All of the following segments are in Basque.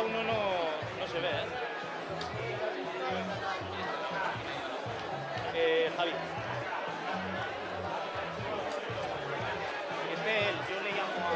uno no se ve, Javi. Él, yo le llamo a...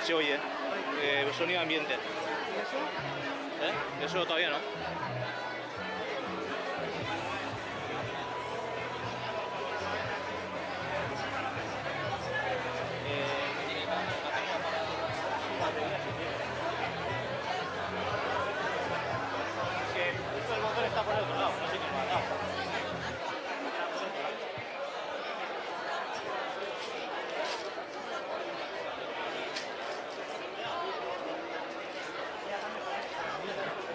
Se oye, sonido ambiente. ¿Y eso? Eso todavía no. Es que justo el motor está por el otro lado, no sé qué lo ha dado.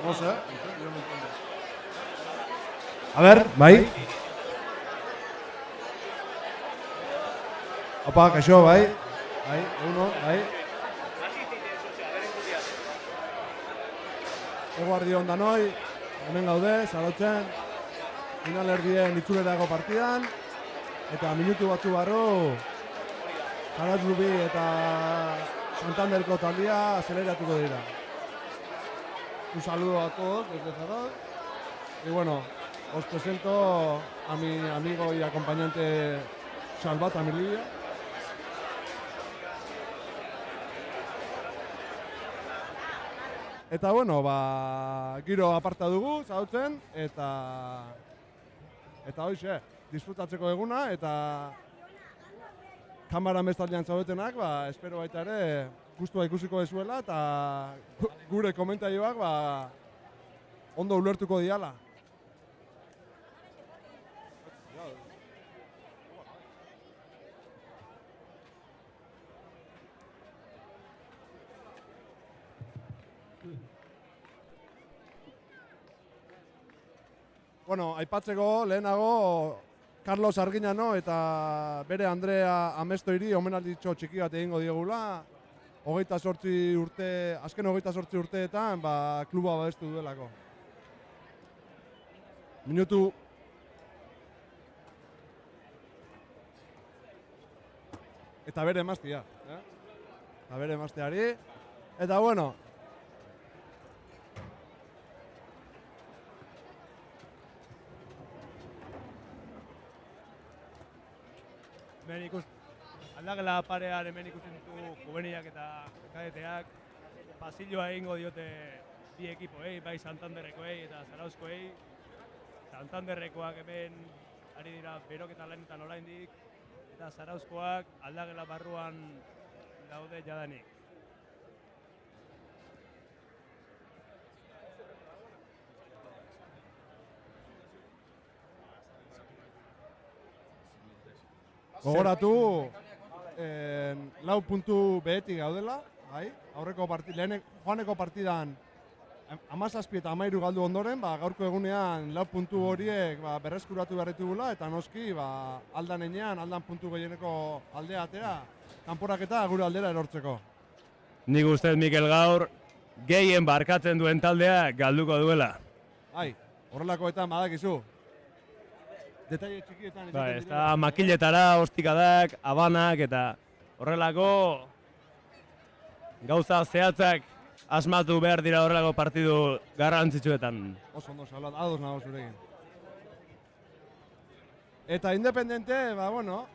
No sé. A ver, bai. Opa, kaixo, bai. Bai, uno, bai. Eguardi on danoi, hemen gaude, zarautzen, finalerdien itzulerako partidan, eta minutu batzu barru, Zarautz-Rubi eta Santanderko taldea aceleratuko dira. Un saludo a todos desde Zarautz. Y bueno, os presento a mi amigo y acompañante Salvat Amilia. Eta bueno, giro aparta dugu, Zarautzen, eta hoxe, disfrutatzeko eguna, eta kamara bestaldean zaudetenak, espero baita ere, gustua ikusiko dezuela, eta gure komentaioak ondo ulertuko diala. Bueno, aipatzeko lehenago Carlos Arginano eta bere Andrea Amestoiri omenalditxo txiki bat egingo diegula. Azken 28 urteetan kluba babestu duelako. Minutu. Eta bere emaztia. Eta bere emazteari. Eta bueno. Aldagela parean hemen ikusten ditu juveniak eta kadeteak. Pasilloa egingo diote bi ekipoei, bai Santanderrekoei eta Zarauzkoei. Santanderrekoak hemen ari dira beroketa lanetan oraindik, eta Zarauzkoak Aldagela barruan daude jadanik. Gogoratu, 4 puntu behetik gaudela, joaneko partidan 17 eta 13 galdu ondoren, gaurko egunean 4 puntu horiek berreskuratu behar eta noski aldan enean, aldan puntu gehieneko aldea atera, kanporaketa gure aldera erortzeko. Nik uste Mikel gaur gehien barkatzen duen taldea galduko duela. Horrelakoetan badakizu. detaile txikietan Bai, izaten ez da makiletara, ostikadak, abanak eta horrelako gauza zehatzak asmatu behar dira horrelako partidu garrantzitsuetan. Oso ondo, Salvat, ados nago zurekin. Eta Independente, bueno,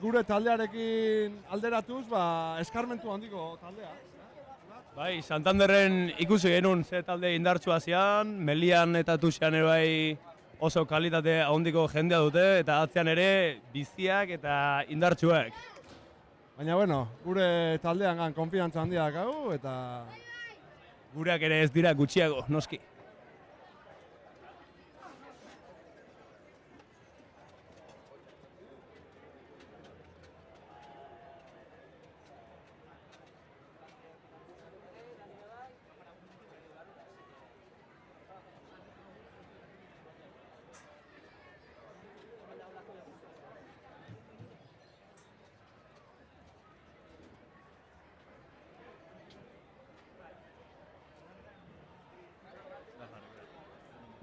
gure taldearekin alderatuz, eskarmentu handiko taldea. Bai, Santanderren ikusi genuen ze talde indartsua zian, Melian eta Tuxean ere bai oso kalitate handiko jendea dute, eta atzean ere biziak eta indartsuak. Baina, bueno, gure taldean konfiantza handia dakau, eta Gureak ere ez dira gutxiago, noski.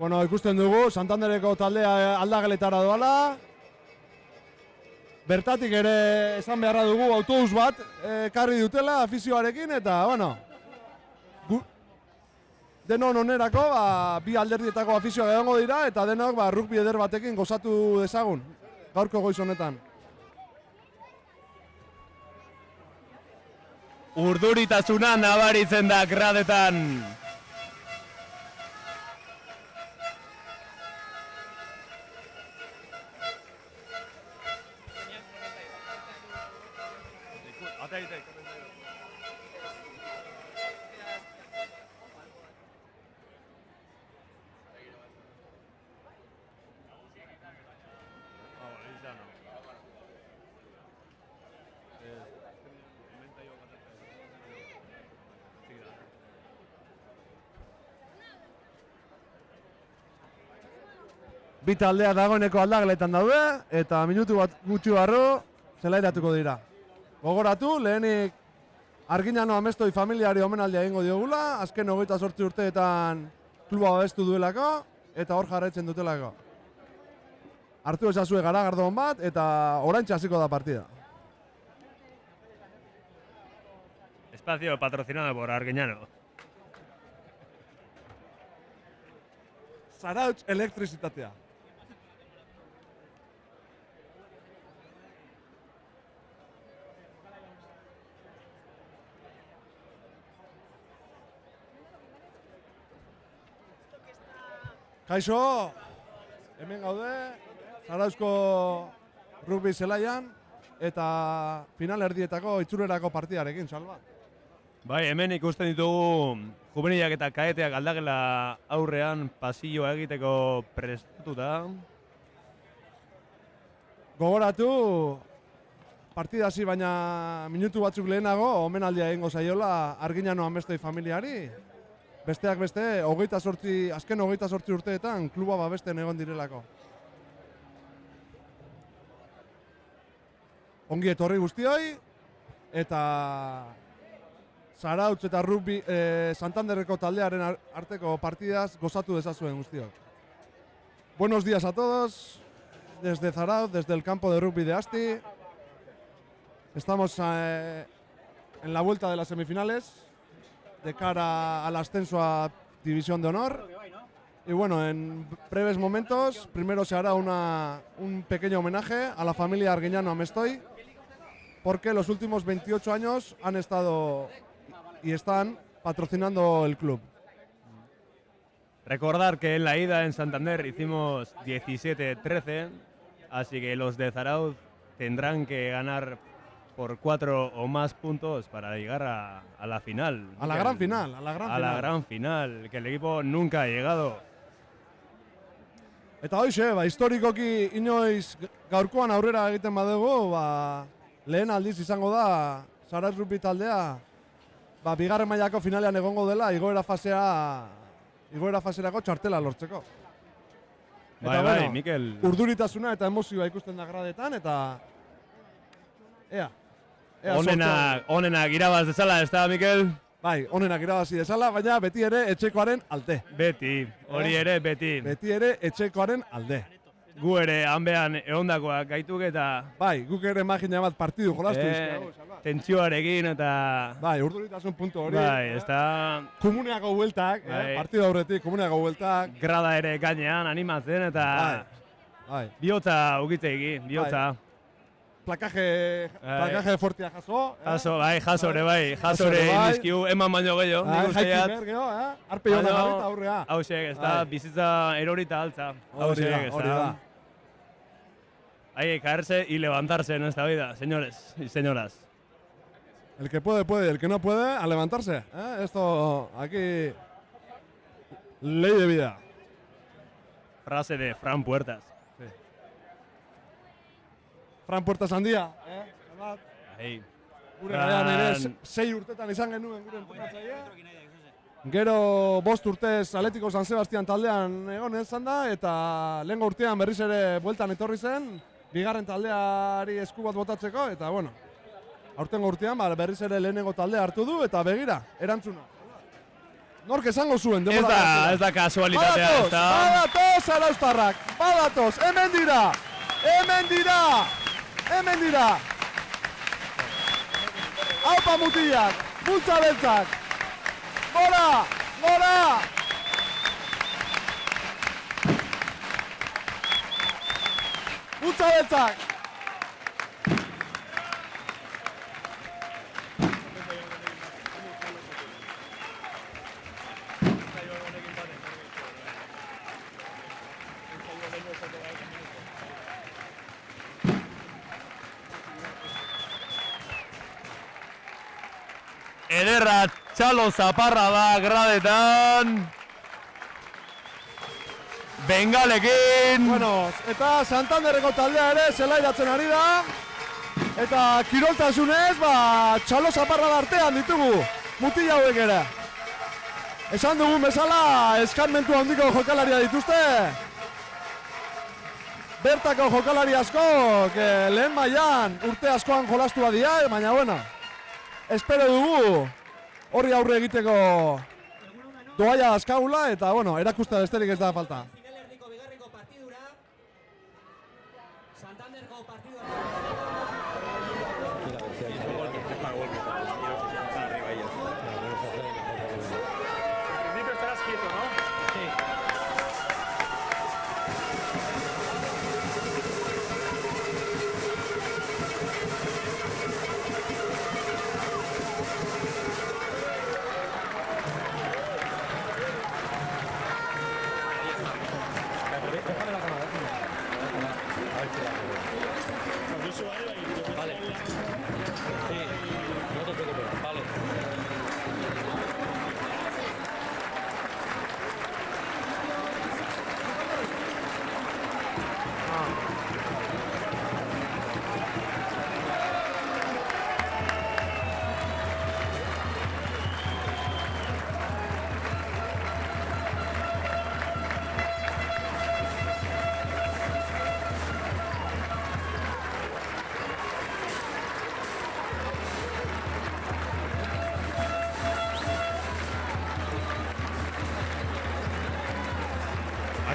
bueno, ikusten dugu, Santandereko taldea aldageletara doala. Bertatik ere esan beharra dugu autobus bat ekarri dutela afizioarekin, eta, bueno, denon onerako, bi alderdietako afizioak egongo dira, eta denok rugby eder batekin gozatu dezagun, gaurko goiz honetan. Urduritasuna nabaritzen da gradetan. Bi taldea dagoeneko aldageletan daude, eta minutu bat gutxi barru zelairatuko dira. Gogoratu, lehenik Arginano Amestoi familiari omenaldia egingo diogula, azken 28 urteetan kluba babestu duelako, eta hor jarraitzen dutelako. Hartu ezazue garagardon bat, eta oraintxe hasiko da partida. Espacio patrocinado por Arginano. Zarautz elektrizitatea. Kaixo, hemen gaude, Zarauzko rugby zelaian, eta final erdietako itzulerako partidarekin, Salvat. Bai, hemen ikusten ditugu juvenilak eta kaeteak aldagela aurrean pasilloa egiteko prestatuta. Gogoratu, partida hasi baina minutu batzuk lehenago, omenaldia egingo zaiola Arginano Amestoi familiari. Besteak beste, azken 28 urteetan kluba babesten egon direlako. Ongi etorri guztioi, eta Zarautz eta rugby Santanderreko taldearen arteko partidaz gozatu dezazuen guztiok. Buenos días a todos, desde Zarautz, desde el campo de rugby de Asti. Estamos en la vuelta de las semifinales, de cara al ascenso a División de Honor. Y bueno, en breves momentos, primero se hará un pequeño homenaje a la familia Arginano Amestoi, porque los últimos 28 años han estado y están patrocinando el club. Recordar que en la ida en Santander hicimos 17-13, así que los de Zarautz tendrán que ganar por 4 o más puntos para llegar a la final. A la gran final, la gran final, que el equipo nunca ha llegado. Eta hoxe, historikoki inoiz gaurkoan aurrera egiten badugu, lehen aldiz izango da Zarautz rugby taldea bigarren mailako finalean egongo dela igoera faserako txartela lortzeko. Eta bai, Mikel. Urduritasuna eta emozioa ikusten da gradetan, eta Onenak irabaz dezala, ez da, Mikel? Bai, onenak irabazi dezala, baina beti ere etxekoaren alde. Beti, hori ere beti. Beti ere etxekoaren alde. gu ere hanbean egondakoak gaituk eta Bai, guk ere magina bat partidu jolastu dizkiago. tentsioarekin eta Bai, urduritasun puntu hori. bai, ez da Komuneako bueltak, Bai. partidu aurretik, komuneako bueltak. grada ere gainean animatzen eta Bai. bihotza ukitzeiki, bihotza. Plakaje fortia jaso. Jaso, bai, jaso ere bai, jaso ere bai. nizkiu eman baino gehiago, nik usteat. Jaiki behar geho, arpe jona Baina, jarri eta aurrea. Hausek, ez da, Bai. bizitza erorita altza. Hori da, Hausek, ez hori da. Hay que caerse y levantarse en esta vida, señores y señoras. El que puede, puede. El que no puede, a levantarse. Esto, aquí, ley de vida. Frase de Fran Puertas. Fran Puertas handia. Ahí. Gure Fran. garaian ere 6 urtetan izan genuen gure entrenatzailea. Gero 5 urtez Atletico San Sebastian taldean egon izan da, eta lehengo urtean berriz ere bueltan etorri zen, bigarren taldeari esku bat botatzeko, eta bueno, aurtengo urtean berriz ere lehenengo taldea hartu du, eta begira, erantzuna. Nork esango zuen, Ez da kasualitatea, ez da. Badatoz, Arauztarrak, badatoz, hemen dira, hemen dira, hemen dira. Aupa mutilak, bultza beltzak, gora, gora! Bultza beltzak! Ederra txalo zaparra da gradetan. Bengalekin. Bueno, eta Santanderreko taldea ere zelairatzen ari da. Eta kiroltasunez, txalo zaparra da artean ditugu, mutila hauek ere. Esan dugun bezala, eskarmentu handiko jokalaria dituzte. Bertako jokalari asko, lehen mailan urte askoan jolastua dira, baina bueno, espero dugu horri aurre egiteko doaia azkagula, eta bueno, erakustea besterik ez da falta. Finalerdiko bigarrengo partidura, Santanderko partidua. En principio estarás quieto, ¿no? Sí.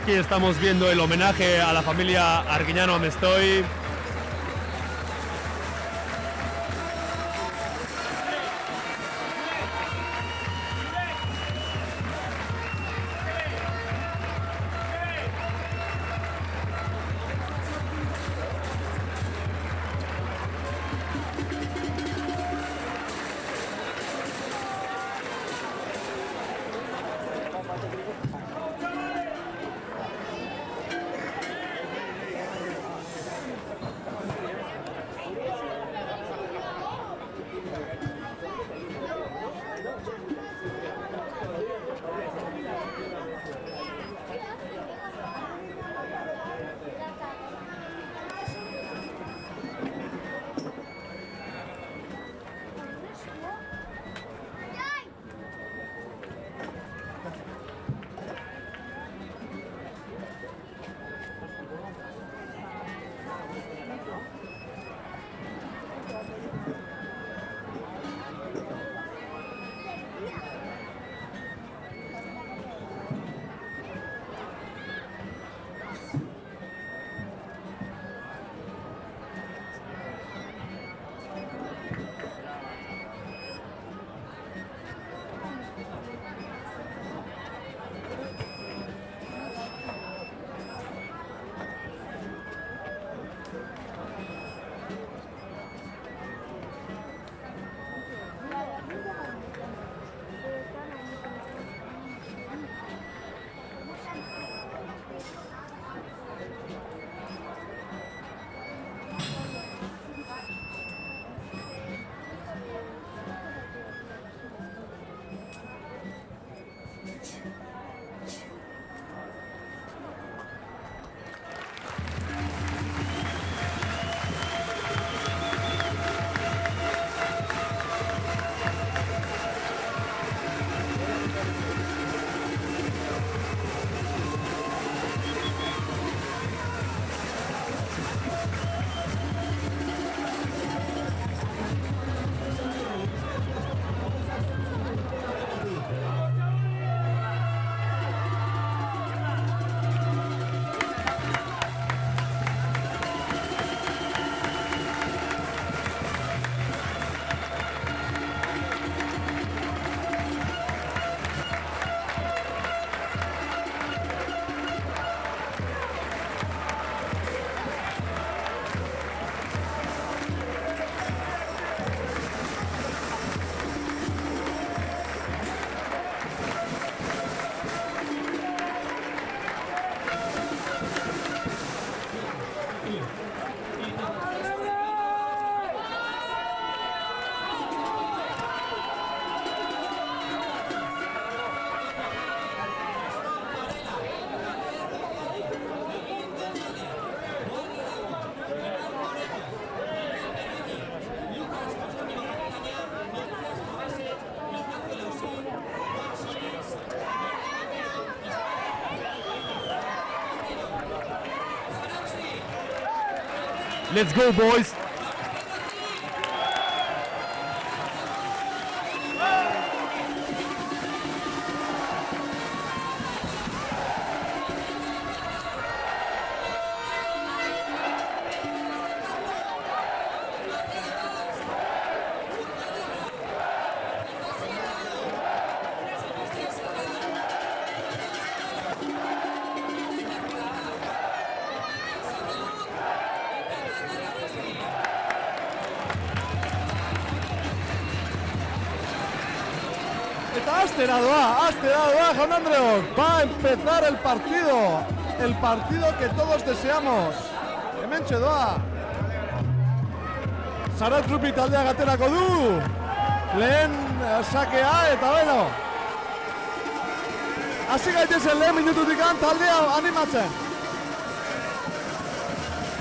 Aquí estamos viendo el homenaje a la familia Arguiñano Amestoy. Let's go, boys! Eta astera doa, jaun Andreok. Va a empezar el partido que todos deseamos. Hementxe doa. Zarautz Rugby taldea gaterako du. Lehen sakea eta bueno. Hasi gaitezen lehen minututikan taldea animatzen.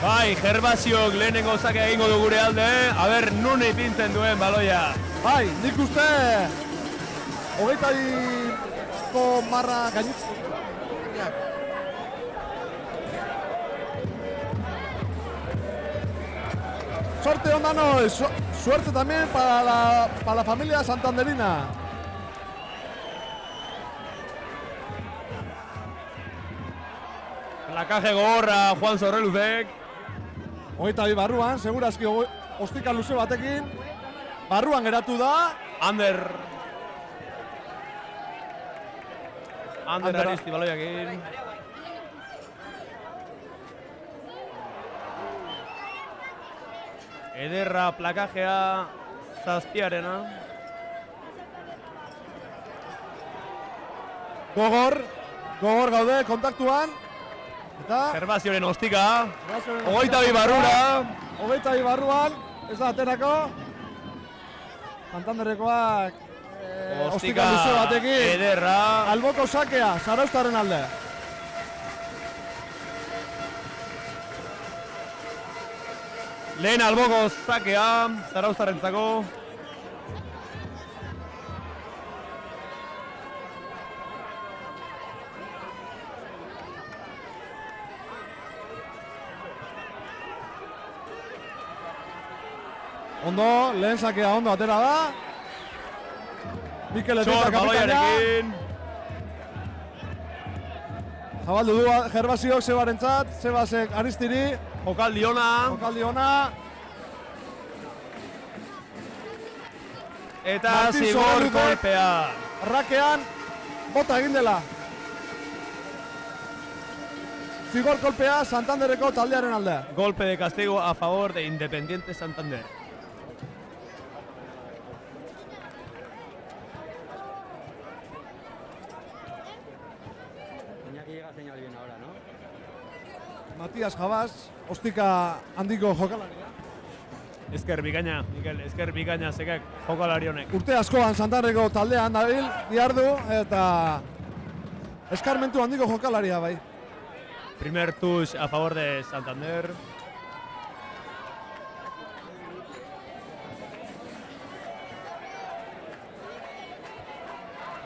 Bai, Gervasiok lehenengo sakea egingo du gure alde. Aber, nun ipintzen duen baloia. Bai, nik uste 20ko marra gainitzen. Suerte Ondano, suerte también para la familia santanderina. Plakaje gogorra Juan Zorreluzek. 22 barruan, segurazki ostika luze batekin. Barruan geratu da. Ander Aristi baloiakin. Ederra plakajea zazpiarena. Gogor gaude kontaktuan. Eta Gervasioren ostika. 22 barrura. 22 barruan, ez da aterako. Santanderrekoak ostika luze batekin. Ederra. Alboko sakea, Zarauztarren alde. Lehen alboko sakea, Zarauztarrentzako. Ondo, lehen sakea ondo atera da. Mikel Eteta Txor kapitaina. baloiarekin. Zabaldu du Gervasiok Sebarentzat, Sebasek Aristiri. Jokaldi ona. Jokaldi ona. Eta Martin zigor Zorreluzek. kolpea. Rakean, bota egin dela. Zigor kolpea Santanderreko taldearen alde. Golpe de castigo a favor de Independiente Santander. Iñaki llega a señal bien ahora, ¿no? Matias Jabas, ostika handiko jokalaria. Ezker bikaina, Mikel, ezker bikaina zekak jokalari honek. Urte askoan Santanderreko taldean dabil, diardu, eta eskarmentu handiko jokalaria bai. Primer touch a favor de Santander.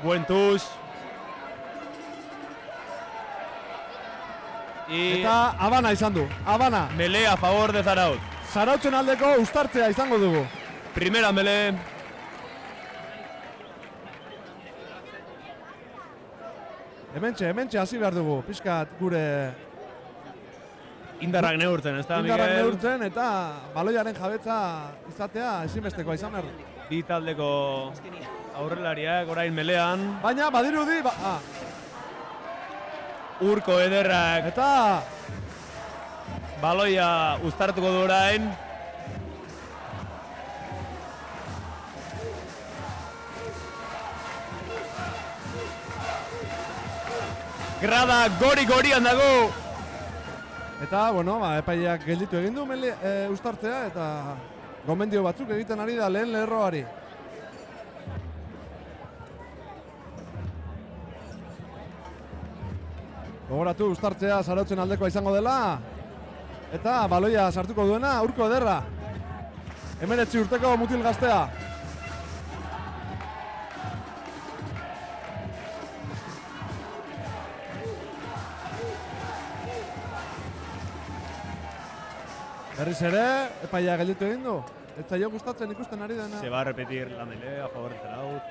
Buen touch. Y Eta Habana izan du, Habana. melee a favor de Zarautz. Zarautzen aldeko uztartzea izango dugu. Primera melee. Hementxe hasi behar dugu, pixkat gure Indarrak neurtzen, ez da, indarrak Mikel? neurtzen eta baloiaren jabetza izatea ezinbestekoa izan behar. Bi taldeko aurrelariak orain melean. Baina badirudi, Urko ederrak eta baloia uztartuko du orain. Grada gori-gorian dago. Eta, bueno, epaileak gelditu egin du uztartzea eta gomendio batzuk egiten ari da lehen lerroari. Gogoratu uztartzea Zarautzen aldekoa izango dela eta baloia sartuko duena Urko ederra. 19 urteko mutil gaztea. Berriz ere, epaia gelditu egin du. Ez zaio gustatzen ikusten ari dena. Se va a repetir la melee a favor de Zarauz.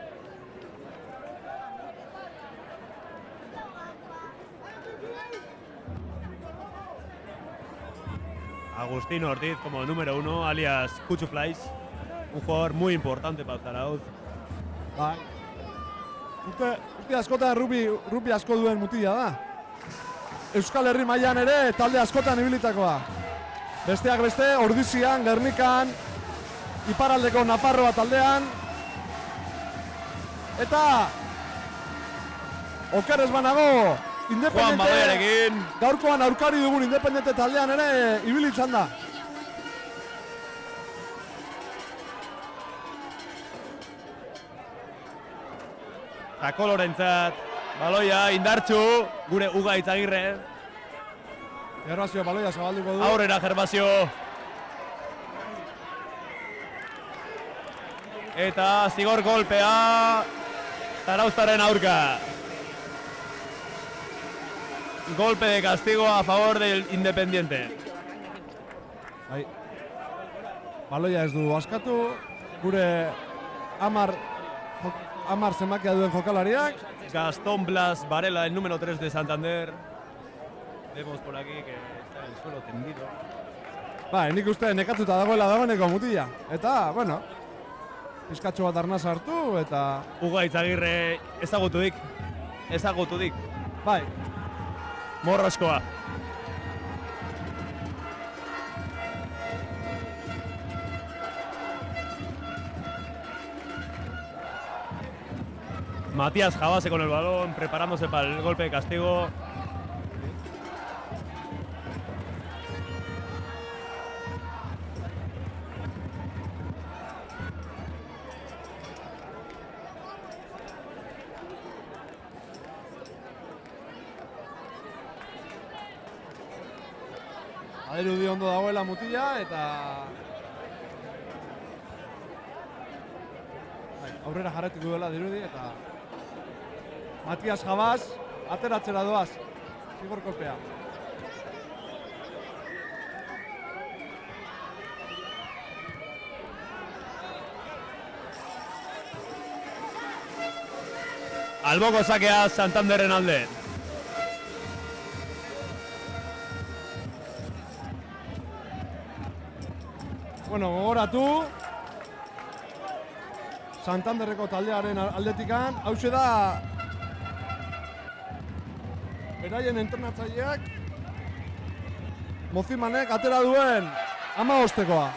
Agustín Ortiz como número 1, alias Cuchu Flies. Un jugador muy importante para Zarauz. Bai. Urte askotan rubi asko duen mutila da. Euskal Herri mailan ere talde askotan ibilitakoa. Besteak beste, Ordizian, Gernikan, iparraldeko Nafarroa taldean. Eta oker ez banago, Juan Independente, Baloiarekin. gaurkoan aurkari dugun Independente taldean ere ibilitzan da. Takolorentzat, baloia, indartxu, gure Uga Itzagirre. Gervasio baloia zabalduko du. Aurrera Gervasio. Eta zigor golpea Zarauztaren aurka. Golpe de castigo a favor del Independiente. Bai. Baloia ez du askatu, gure amar zenbakia duen jokalariak. Gastón Blas Varela, el número 3 de Santander. Vemos por aquí que está en el suelo tendido. Bai, nik uste nekatuta dagoela dagoeneko mutila. Eta, bueno, pizkatxo bat arnaz hartu, eta... Uga Itzagirre ezagutudik. Bai, Morroskoa. Matías Jabase con el balón, preparándose para el golpe de castigo. aderudi ondo dagoela mutila, eta... Bai, aurrera jarretuko duela dirudi, eta... Matias Jabas, ateratzera doaz, zigor kolpea. Alboko sakea Santanderren alde. Bueno, gogoratu Santanderreko taldearen aldetikan, hauxe da beraien entrenatzaileak Mozimanek atera duen 15-koa.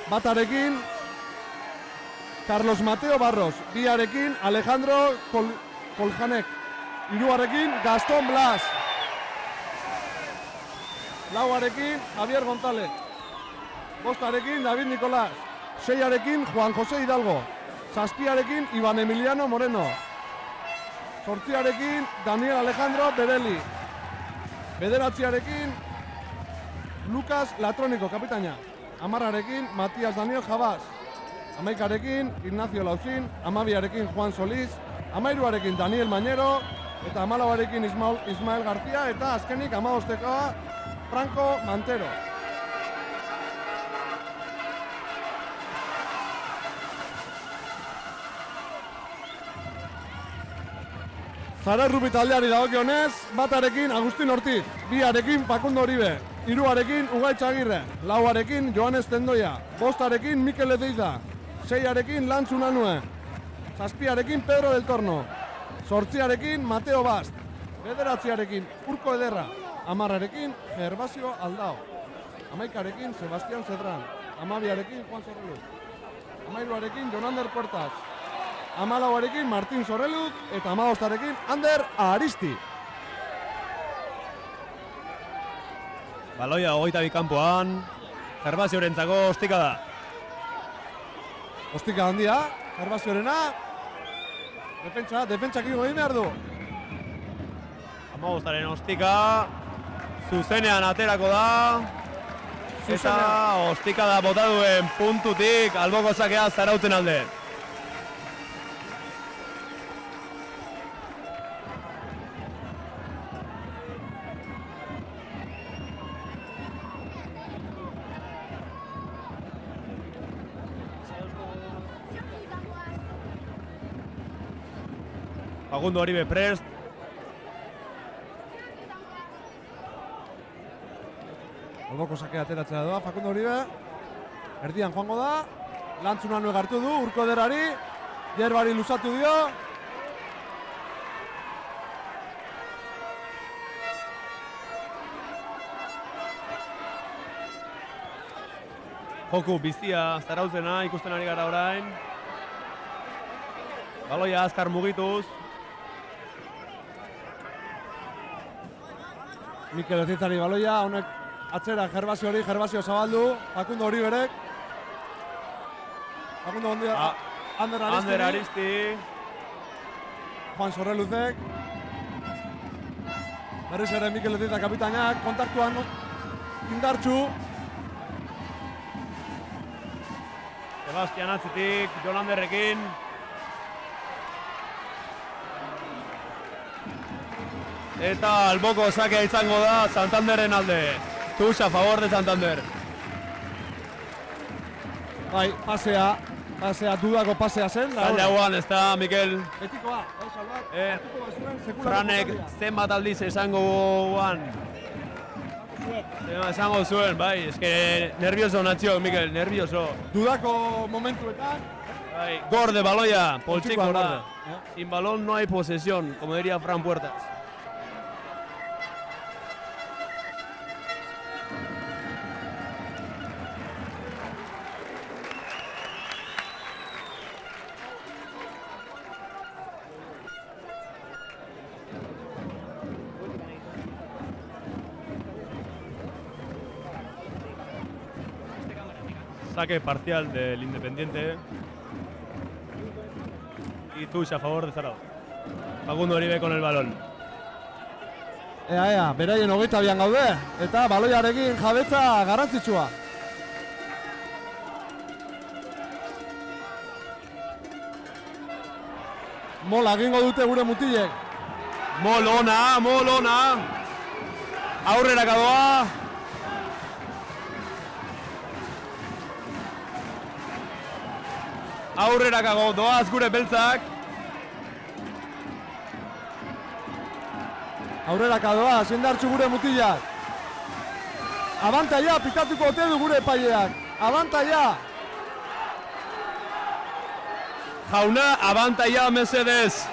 Batarekin Carlos Mateo Barros, biarekin Alejandro Koljanek, hiruarekin Gastón Blas, lauarekin Javier González, bostarekin David Nicolás, seiarekin Juan José Hidalgo, zazpiarekin Iban Emiliano Moreno, zortziarekin Daniel Alejandro Bereli, bederatziarekin Lucas Latrónico, kapitaina, hamarrarekin Matias Daniel Jabas, amaikarekin Ignacio Lausin, amabiarekin Juan Solís, amairuarekin Daniel Mañero, eta amalauarekin Ismael García, eta azkenik 15-koa Franco Mantero. Zarauz taldeari dagokionez, batarekin Agustin Ortiz, biarekin Facundo Oribe, hiruarekin Ugaitz Agirre, lauarekin Joanes Tendoia, bostarekin Mikel Ezeiza, seiarekin Lantz Unanue, zazpiarekin Pedro del Torno, zortziarekin Mateo Bast, bederatziarekin Urko Ederra, hamarrarekin Gervasio Aldao, amaikarekin Sebastián Cedrán, amabiarekin Juan Sorreluz, amairuarekin Jonander Puertas, amalauarekin Martín Sorreluz, eta amabostarekin Ander Aristi. Baloia 22 kanpoan, Gervasiorentzako ostika da. Ostika handia, Gervasiorena, defentsak egin behar du. Amabostaren ostika, zuzenean aterako da. Eta ostika da bota duen puntutik alboko sakea Zarautzen alde. Facundo Oribe prest. Alboko sake ateratzea doa, Facundo Oribe. Erdian joango da. Lantzuna nuen hartu du, Urko Ederari. Jerbari luzatu dio. Joku bizia Zarauzena ikusten ari gara orain. Baloia azkar mugituz. Mikel Ezizari baloia, honek atzera Gervasio hori, Gervasio zabaldu. Facundo Oriberek. Facundo ondia, Ander Aristi. Juan Sorreluzek. Berriz ere Mikel Eziza kapitainak, kontaktuan indartxu. Sebastian atzitik, Jon Anderrekin. Eta alboko sakea izango da Santanderren alde. Tush a favor de Santander. Bai, pasea, dudako pasea zen. Zaldauan ez da, Mikel. Betikoa, Salvat. Betikoa zuen, sekulako Franek jokaldia. zenbat aldiz esango guan. Esango zuen, bai, eske nervioso natxio, Mikel, nervioso. Dudako momentuetan. Bai, gorde baloia, poltsiko Poltsikoa da. gorde, Sin balón no hay posesión, como diría Fran Puertas. Saque parcial del Independiente. Y Tush a favor de Zarauz. Facundo Oribe con el balón. Ea, beraien 22an gaude. Eta baloiarekin jabetza garrantzitsua. Mola egingo dute gure mutilek. Molona. Aurrera kadoa. Aurrera kago doaz gure beltzak. Aurrera kadoa, zendartxu gure mutilak. Abantaia, pitatuko ote du gure epaileak. Abantaia. Jauna, abantaia mesedez.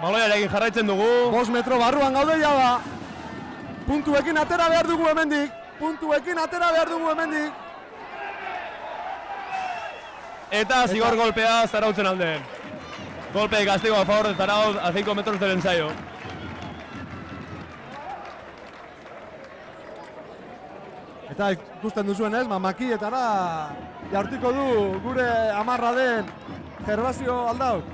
Baloiarekin jarraitzen dugu. 5 metro barruan gaude da. Puntuekin atera behar dugu hemendik. Eta zigor golpea Zarautzen alde. Golpe de castigo a favor de Zarauz a 5 metros del ensayo. Eta ikusten duzuen ez, makietara jartiko du gure amarra den Gervasio Aldauk.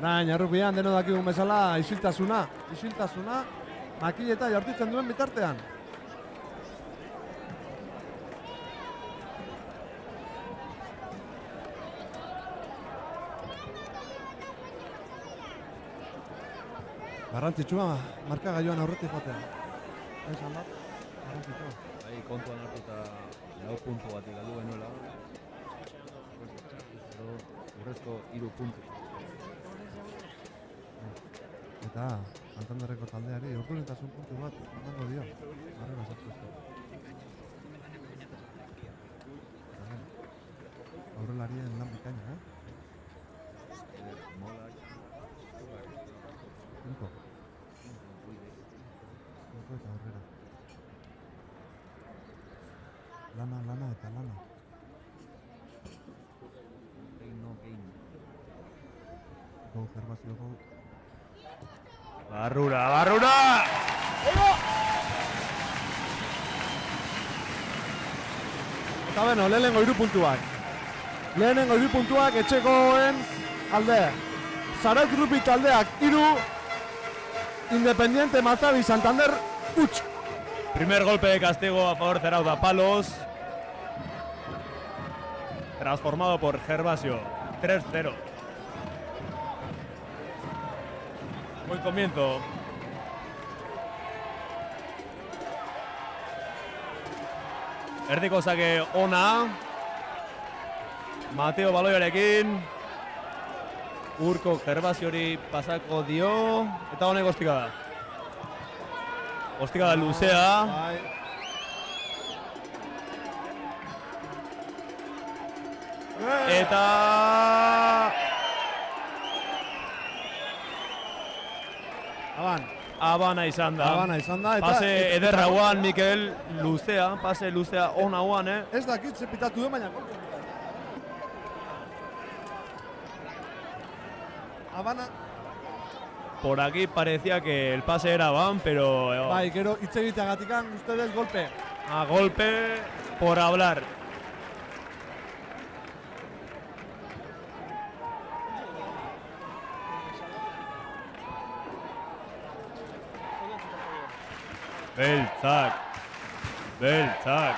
Orain, errupian deno dakigun bezala isiltasuna, makieta jartitzen duen bitartean. Garrantzitsua, markagailuan aurretik joatea. Esan bat, garrantzitsua. Bai, kontuan hartuta 4 puntu bat galdu genuela. Urrezko 3 puntu. Eta Santanderreko taldeari urkulentasun puntu bat emango dio. Arrera sartuzko. Aurrelarien lan bikaina, Molak, Cinco eta aurrera. Lana eta lana. Go, Gervasio, go. Barrura! Eta beno, lehenengo 3 puntuak. Lehenengo 3 puntuak etxekoen alde. Zarauz Rugby taldeak 3, Independiente Mazabi Santander huts. Primer golpe de castigo a favor de Zarauz a palos. transformado por Gervasio. 3-0. Buen comienzo. Erdiko sake ona. Mateo baloiarekin. Urko Gervasiori pasako dio. Eta honek ostikada. Ostikada luzea. Bai. Eta... Abana izan da. Abana izan da. Pase ederra guan, Mikel, luzea. Pase luzea ona guan, Ez dakit ze pitatu du, baina golpe. Abana. Por aquí parecía que el pase era van, pero... Bai, gero hitz egiteagatikan uste dut golpe. A golpe por hablar. Beltzak. Beltzak.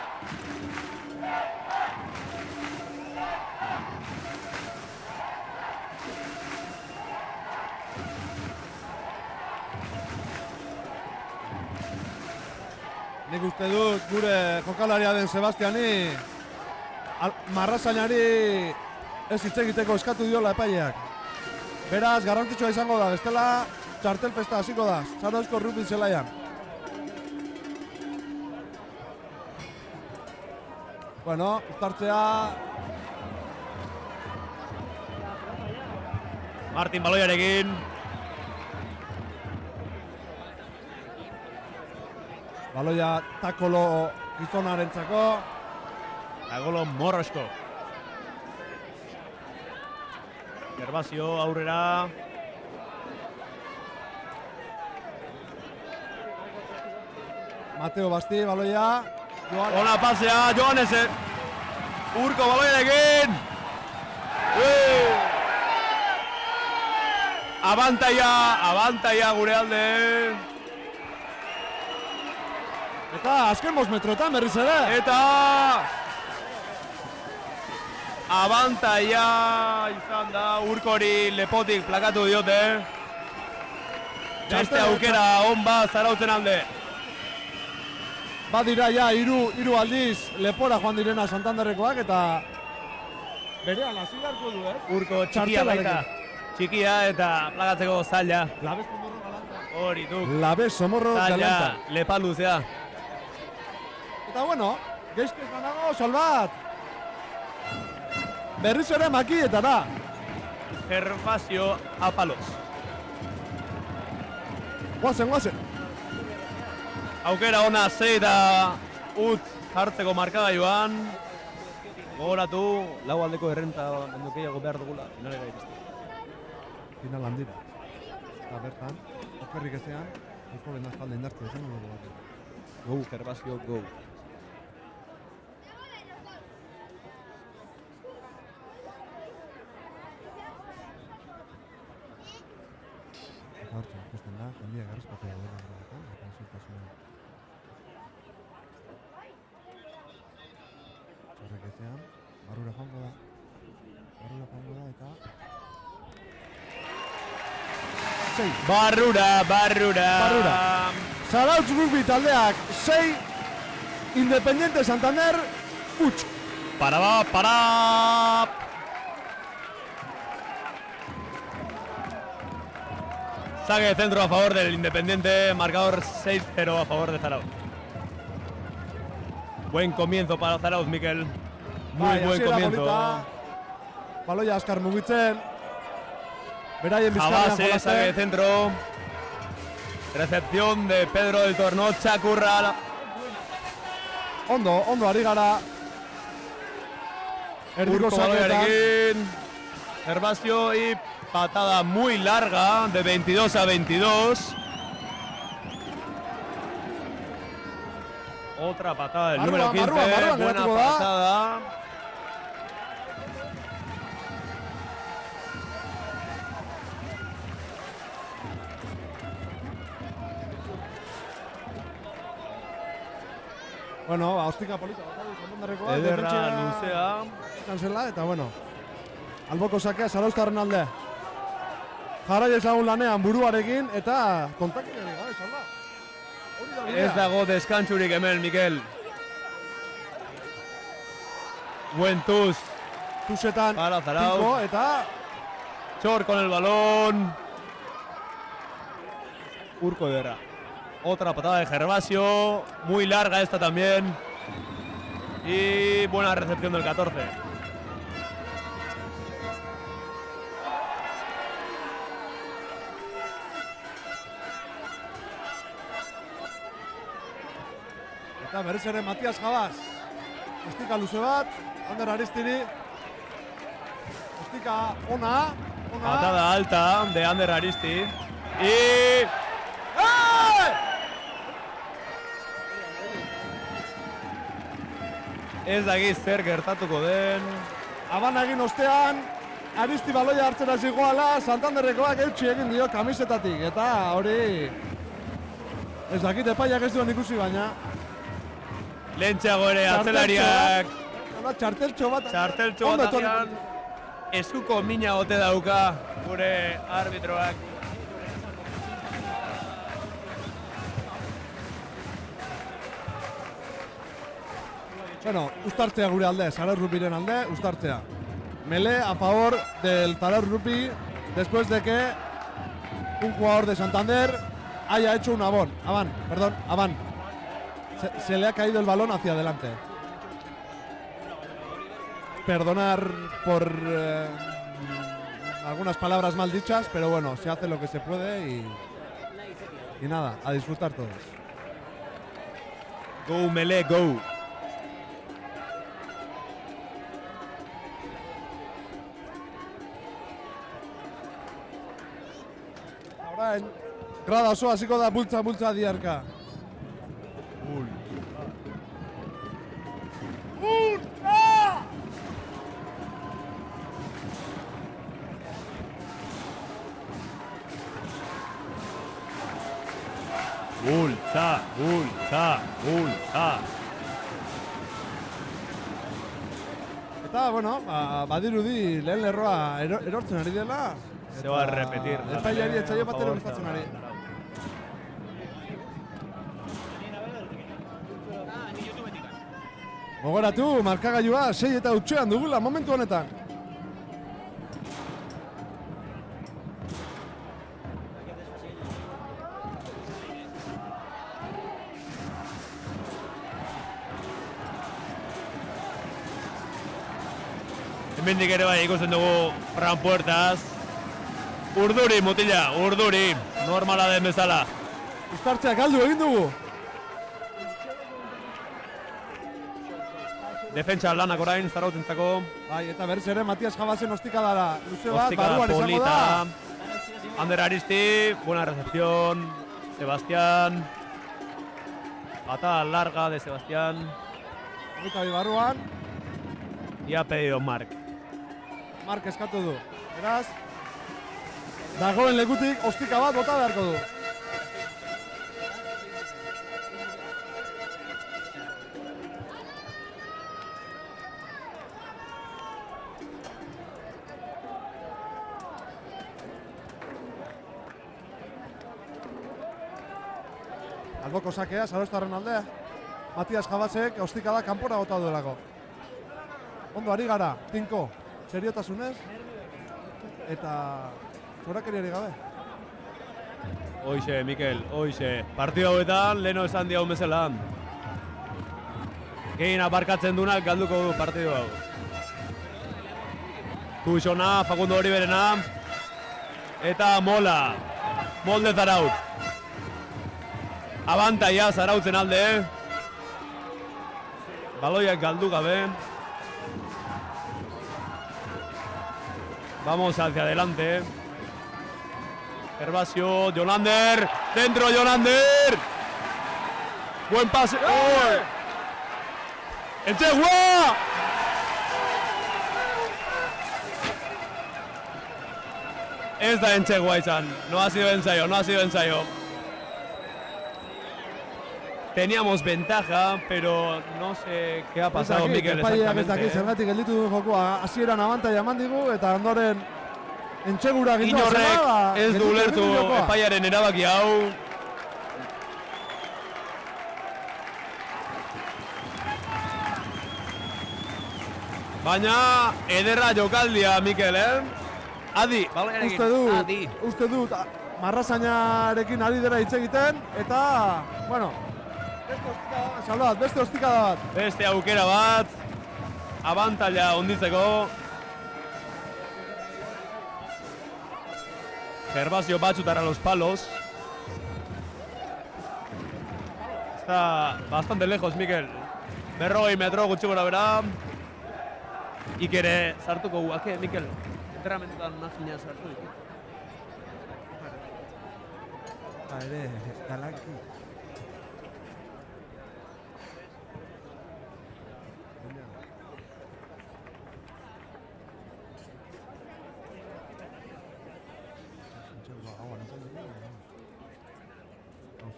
Nik uste dut gure jokalaria den Sebastiani marrazainari ez hitz egiteko eskatu diola epaileak. Beraz, garrantzitsua izango da, bestela txartel festa hasiko da, Zarauzko rugby zelaian. Bueno, uztartzea... Martin baloiarekin. Baloia takolo gizonarentzako. Agolo morrosko. Gervasio aurrera. Mateo Basti, baloia. Ona pasea, Johanesen. Urko baloiarekin. Abantaia gure alde. Eta azken 5 metroetan berriz ere. Eta abantaia izan da, Urkori lepotik plakatu diote. Beste aukera onba Zarautzen alde. Badira ja hiru aldiz lepora joan direna Santanderrekoak eta berean hasi beharko du, Urko txikia baita. Txikia eta plakatzeko zaila. Labez Somorro galanta. Hori du. Labez Somorro Zaila, galanta. lepa luzea. Eta bueno, geizkez banago, Salbat. Berriz ere makietara. Gervasio apalos. Guazen. Aukera ona zei da utz jartzeko markagailuan. Gogoratu, lau aldeko errenta mendukeiago behar dugula. Finalera iriste. Final handira. Eta bertan, okerrik ezean, Eusko Lendaztalde indartu ezen dugu bat. Go, Gervasio, go. Eta hortza, ikusten da, jendia garrizpatea dela horretan, eta insultasuna. Horrek ezean, barrura joango da. Eta... Barrura. Zarautz rugby taldeak 6, Independiente Santander, huts. Para. Saque de centro a favor del Independiente, marcador 6-0 a favor de Zarautz. Buen comienzo para Zarautz, Mikel. Muy buen comienzo. Baloia askar mugitzen. Beraien bizkarrean Jabase, saque de centro. Recepción de Pedro del Torno, Txakurra. Ondo ari gara. Erdiko Urko sakeetan. baloiarekin. Gervasio y patada muy larga de 22 a 22. Otra patada del número 15. Barrua, Buena geratuko da. patada. Bueno, ostika polita bat Santanderreko bat, Ederra, defentsia luzea. Kansela, eta bueno, alboko sakea Zarauztarren alde. Jarrai ezagun lanean buruarekin, eta kontakinerik gabe, salba. Hori da bidea. Ez dago deskantzurik hemen, Mikel. Buen Tuz. Tuzetan, Para Zarauz. Tinko, eta Chor con el balón. Urko Ederra. Otra patada de Gervasio. Muy larga esta también. Y buena recepción del 14. eta berriz ere Matias Jabas. Estika luze bat, Ander Aristiri. Estika ona. Patada alta de Ander Aristi. Y... Ez dakit zer gertatuko den. Abanagin ostean, Aristi baloia hartzera zigoala, Santanderrekoak eutxi egin dio kamisetatik. Eta hori... Ez dakit epaiak ez duen ikusi baina. Lentxeago ere atzelariak. Txarteltxo bat. Txarteltxo Ondo bat agian. Eskuko mina ote dauka gure arbitroak. Bueno, uztartzea gure alde, Zarauz Rupiren alde, uztartzea. Melé a favor del Zarauz Rupi después de que un jugador de Santander haya hecho un Aban. Se le ha caído el balón hacia adelante. Perdonar por algunas palabras mal dichas, pero bueno, se hace lo que se puede y nada, a disfrutar todos. Go Melé, go. Orain, grada oso hasiko da bultza diarka. Bultza. Eta, bueno, badirudi lehen lerroa erortzen ari dela. Se va a repetir. Epaileari etzaio bat ere gustatzen ari. Gogoratu, markagailua 6 eta hutsean dugula momentu honetan. Hemendik ere bai ikusten dugu Fran Puertas. Urduri, mutila, urduri. Normala den bezala. Uztartzea galdu egin dugu. Defentsa lanak orain, Zarautentzako. Bai, eta berriz ere Matias Jabasen ostikadara. Luze bat, Ostikada barruan izango da. polita. Ander Aristi, buena recepción. Sebastián. Patada larga de Sebastián. Eta barruan, Y ha pedido Marc. Mark eskatu du. Beraz, dagoen lekutik ostika bat bota beharko du. Alboko sakea, Zarauztarren aldea. Matias Jabasek ostika da kanpora bota duelako. Ondo ari gara, Tinko, seriotasunez, eta zorakeriari gabe. Hoize, Mikel, hoize. Partido hauetan, leheno esan diagun bezala. Gehien aparkatzen dunak galduko du partido hau. Tuixona, Facundo Horiberena. Eta Mola. Molde Zarauz. Abantaia Zarautzen alde. Baloiak galdu gabe. Vamos hacia adelante. Gervasio, Jolander. Dentro Jolander. Buen pase. ¡Oh! ¡Enchegua! Ez da Enchegua izan. No ha sido ensayo. teníamos ventaja, pero no sé qué ha pasado, Mikel, Epaileak ez dakit exactamente. zergatik gelditu du jokoa. Hasieran abantaila eman digu eta ondoren entxegura gindu Inorrek ez du ulertu epaiaren erabaki hau. Baina ederra jokaldia, Mikel, Adi, Uste dut, Marrazainarekin ari dira hitz egiten, eta, bueno, beste ostikada bat. Beste aukera bat, abantaila onditzeko. Gervasio va a chutar a los palos. Está bastante lejos, Mikel. 40 metro gutxi gora bera. Ikere sartuko guake, Mikel. Enterramentutan magina sartu ditu. Ere, galaki.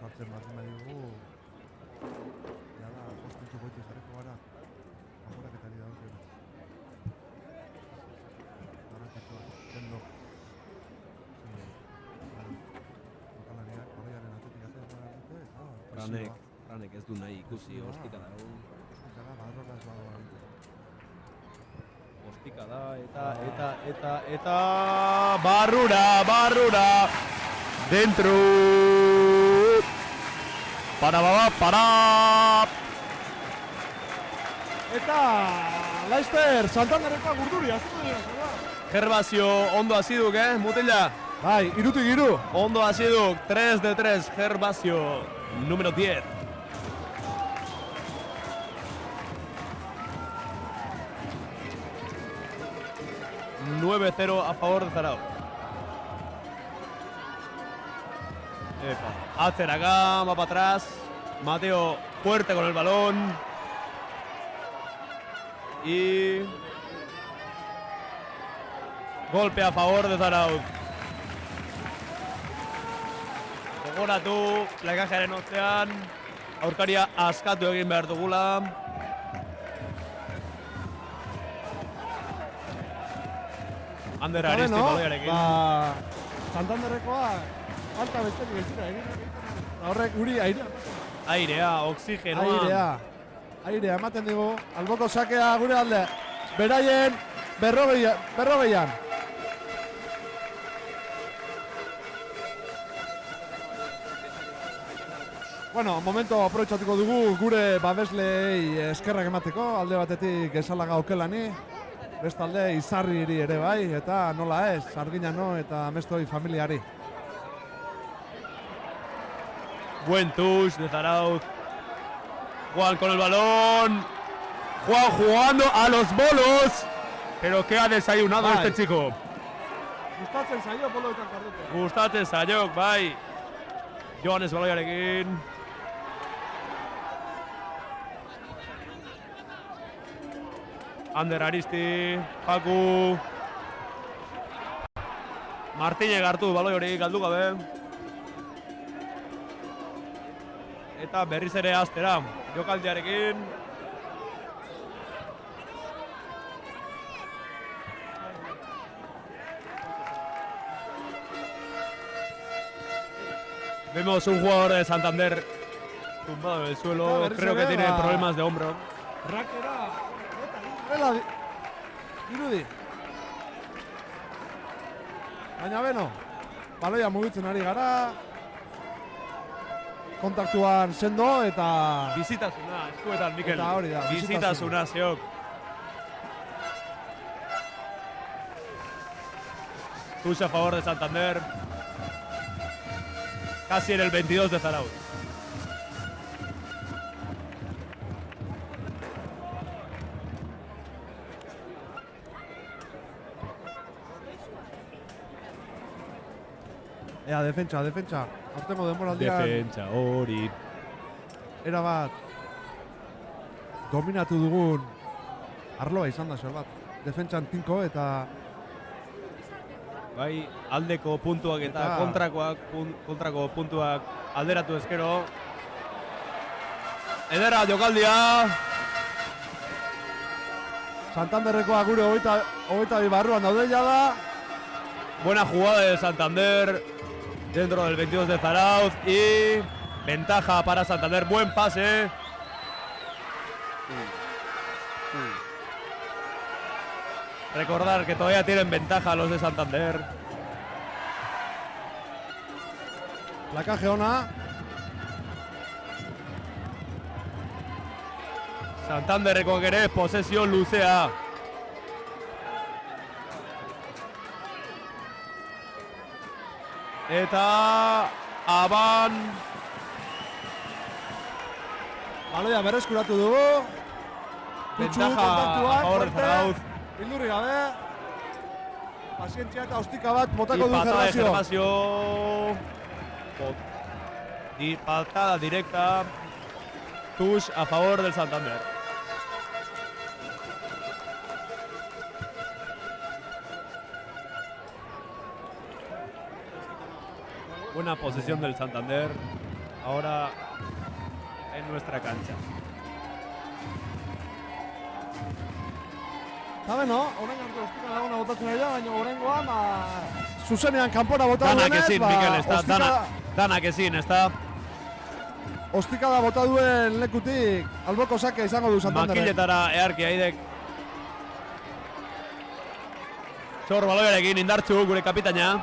Sartzen martzen badigu, jada, ostentzu goiti jarriko gara, agoraketari da dutena. Garaketxoa, kendo. Jokalariak, horreiaren atzetik atea dute, eta Franek ez du nahi ikusi ostikada hau. ostikada, badroka ez badoa. Ostikada Eta barrura. Dentro. Para. Eta Laster, Santanderekoa gurduri, azutu dira. Gervasio ondo hasi duk, mutila. Bai, irutik iru. Ondo hasi duk, 3 de 3, Gervasio, número 10. ...9-0 a favor de Zarauz. Atzeraka, va para atrás. Mateo fuerte con el balón. Y... golpe a favor de Zarauz. Gogoratu, plakajaren ostean, aurkaria askatu egin behar dugula. Ander Aristi baloiarekin. Santanderrekoa, falta besterik ez dira, horrek guri airea. Airea, oxigenoa. Airea ematen digu, alboko sakea gure alde. Beraien, berrogeian. Bueno, momento aprobetxatuko dugu gure babesleei eskerrak emateko, alde batetik Esalaga Okelani, bestalde Izarriri ere bai, eta nola ez, Arginano eta Mestoi familiari. Buen touch de Zarauz. Juan con el balón. Juan jugando a los bolos. Pero que ha desayunado este chico. Gustatzen zaio boloetan jardute. Gustatzen zaiok, bai. Joanes baloiarekin. Ander Aristi, Paku. Martínez hartu baloi hori galdu gabe. Eta berriz ere aztera, jokaldiarekin. Vemos un jugador de Santander tumbado en el suelo, creo que tiene problemas de hombro. Rakera, irudi. Baina beno, baloia mugitzen ari gara. Kontaktuan sendo eta... Bizitasuna, eskuetan, Mikel. Eta hori da, bizitasuna, zeok. Touch a favor de Santander. Casi en el 22 de Zarauz. Defentsa. Aurtengo denboraldian... Defentsa, hori. Era bat... dominatu dugun... arloa izan da, bat. Defentsan tinko eta... Bai, aldeko puntuak eta kontrako puntuak alderatu ezkero. Ederra jokaldia. Santanderrekoa gure hogeita bi barruan daude jada. Buena jugada de Santander dentro del 22 de Zarauz y ventaja para Santander. Buen pase. Recordar que todavía tienen ventaja los de Santander. Plakaje ona. Santanderreko ere posesio luzea. Eta Aban Baloia berreskuratu dugu. ventaja a favor de Zarauz. Bildurri gabe. Pazientzia eta ostika bat botako Y du patada de Gervasio. Gervasio. Patada directa. Touch a favor del Santander. Buena posesión del Santander. Ahora en nuestra cancha. Zabe, no? Horren gantu ostika laguna botatzen ari da, baina horrengoan, zuzenean kanpora bota Danak duenez, ezin, Mikel, ez da. Danak ezin, ez da. Ostika da bota duen lekutik alboko sake izango du Santanderrek. Makiletara earki aidek. Txor baloiarekin indartxu gure kapitaina.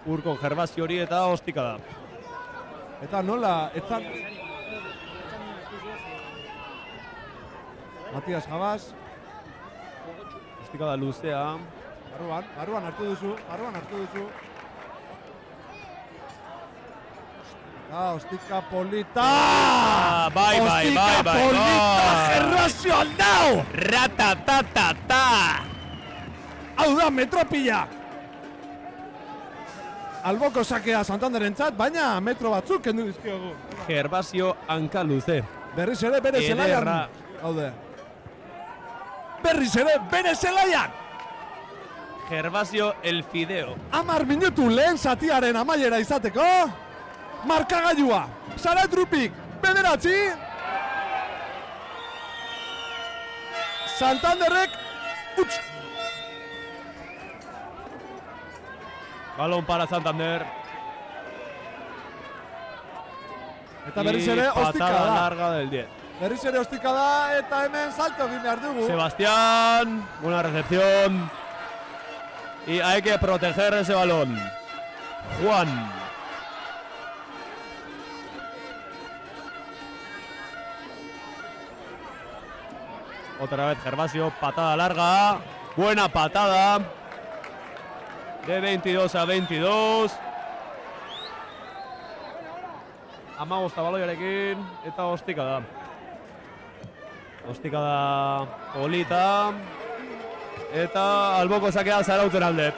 Urko Gervasio hori eta ostika da. Eta nola, eta... Matias Jabas. Ostika da luzea. Barruan hartu duzu. Ostika polita! Bai. Ostika polita! Gervasio aldau! Ratatatata! Hau da, metropila! Alboko sakea Santanderentzat, baina metro batzuk kendu dizkiogu. Gervasio hanka luze. Berriz ere bere zelaian. Ederra. Haude. Berriz ere bere zelaian! Gervasio el fideo. 10 minutu lehen zatiaren amaiera izateko. Markagailua. Zaratrupik 9. Santanderrek utz. Balón para Santander. Eta berriz ere ostika Patada da. larga del 10. Berriz ere ostika da eta hemen salto egin behar dugu. Sebastián, buena recepción. Y hay que proteger ese balón. Juan. Otra vez Gervasio, patada larga. Buena patada. De 22 a 22. Amago zabaloiarekin eta ostika da. Ostika da polita. Eta alboko sakea Zarauten alde.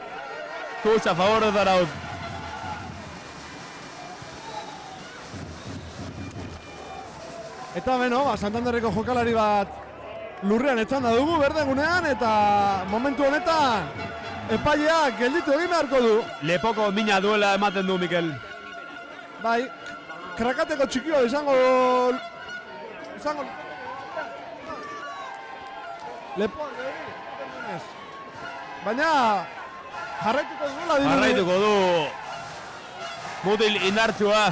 Touch a favor de Zarauz. Eta beno, Santanderreko jokalari bat lurrean etzanda dugu berdegunean eta momentu honetan epaileak gelditu egin beharko du. Lepoko mina duela ematen du Mikel. Bai, krakateko txikio izango... Lepo, baina jarraituko duela dirudi. Jarraituko du mutil indartsua.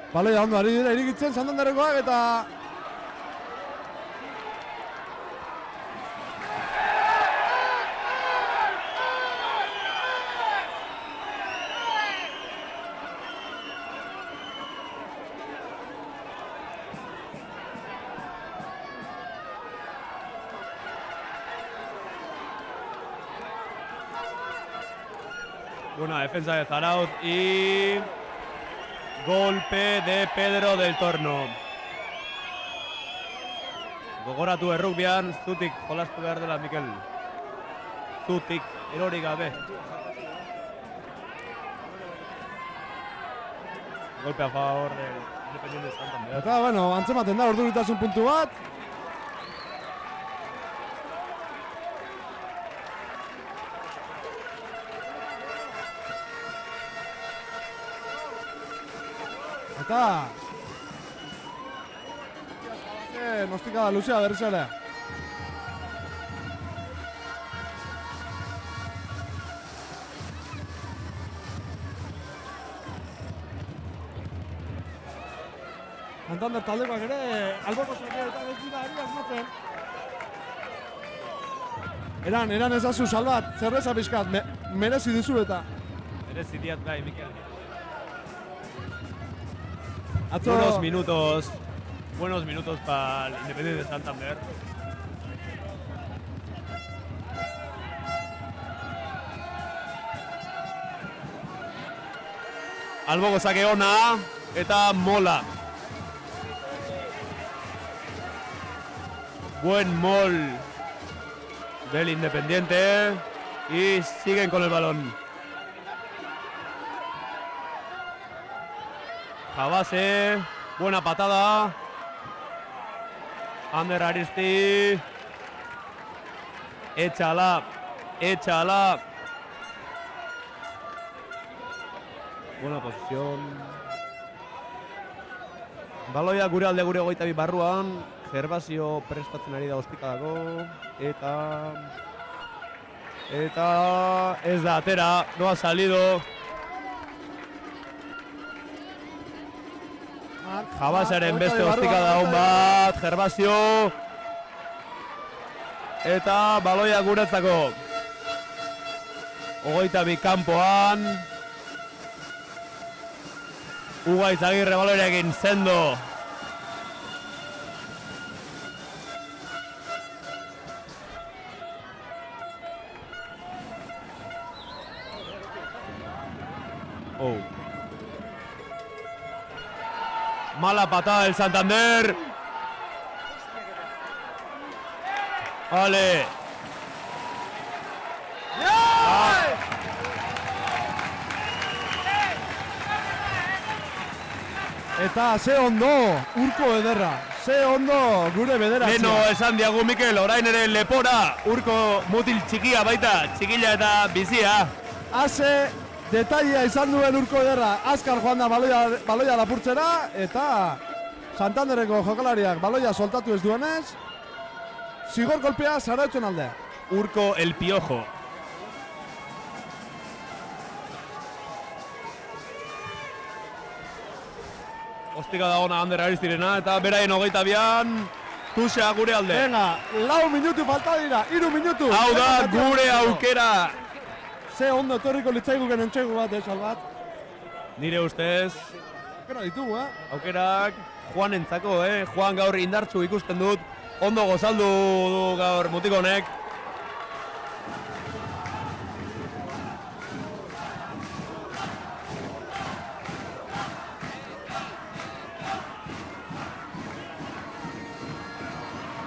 Baloia ondo ari dira irikitzen Santanderrekoak eta... Buena defensa de Zarauz y... golpe de Pedro del Torno. Gogoratu errukbian, zutik jolastu behar dela, Mikel. Zutik, erori gabe. Golpe a favor del Independiente Santander. Eta, bueno, antzematen da urduritasun puntu bat. Eta... Nostikada luzea berriz ere. Santander taldekoak ere, alboko sakea eta ez dira ari asmatzen. Eran ezazu salbat, zerreza pixkat, merezi duzu eta. Merezi diat bai, Mikel. Atzo... Buenos minutos para el Independiente de Santander. Alboko sake ona eta mola. Buen mol del Independiente y siguen con el balón. Jabase, buena patada. Ander Aristi. Échala. Buena posición. Baloia gure alde gure 22 barruan. Gervasio prestatzen ari da ostikadako. Eta ez da atera. No ha salido. Jabasaren beste ostikada hon bat, Gervasio. Eta baloia guretzako. 22 kanpoan. Uga Izagirre baloiarekin sendo. Mala patada del Santander. Vale. Eta ze ondo, urko ederra. Ze ondo gure bederazia. Leno esan diagu Mikel, orain ere lepora. Urko mutil txikia baita, txikila eta bizia. Haze detailea izan duen urko ederra. Azkar joan da baloia lapurtzera. Eta Santanderreko jokalariak baloia soltatu ez duenez. Zigor golpea zarautzen alde. Urko el Piojo. Ostika da ona Ander Aristirena eta beraien 22an Tuxa gure alde. Venga, 4 minutu falta dira, 3 minutu. Hau da gure aukera. Ze ondo etorriko litzaiguken entxegu bat, Salbat. Nire ustez. Aukera ditugu, Aukerak Juan entzako, Juan gaur indartsu ikusten dut. Ondo gozaldu du gaur mutikonek.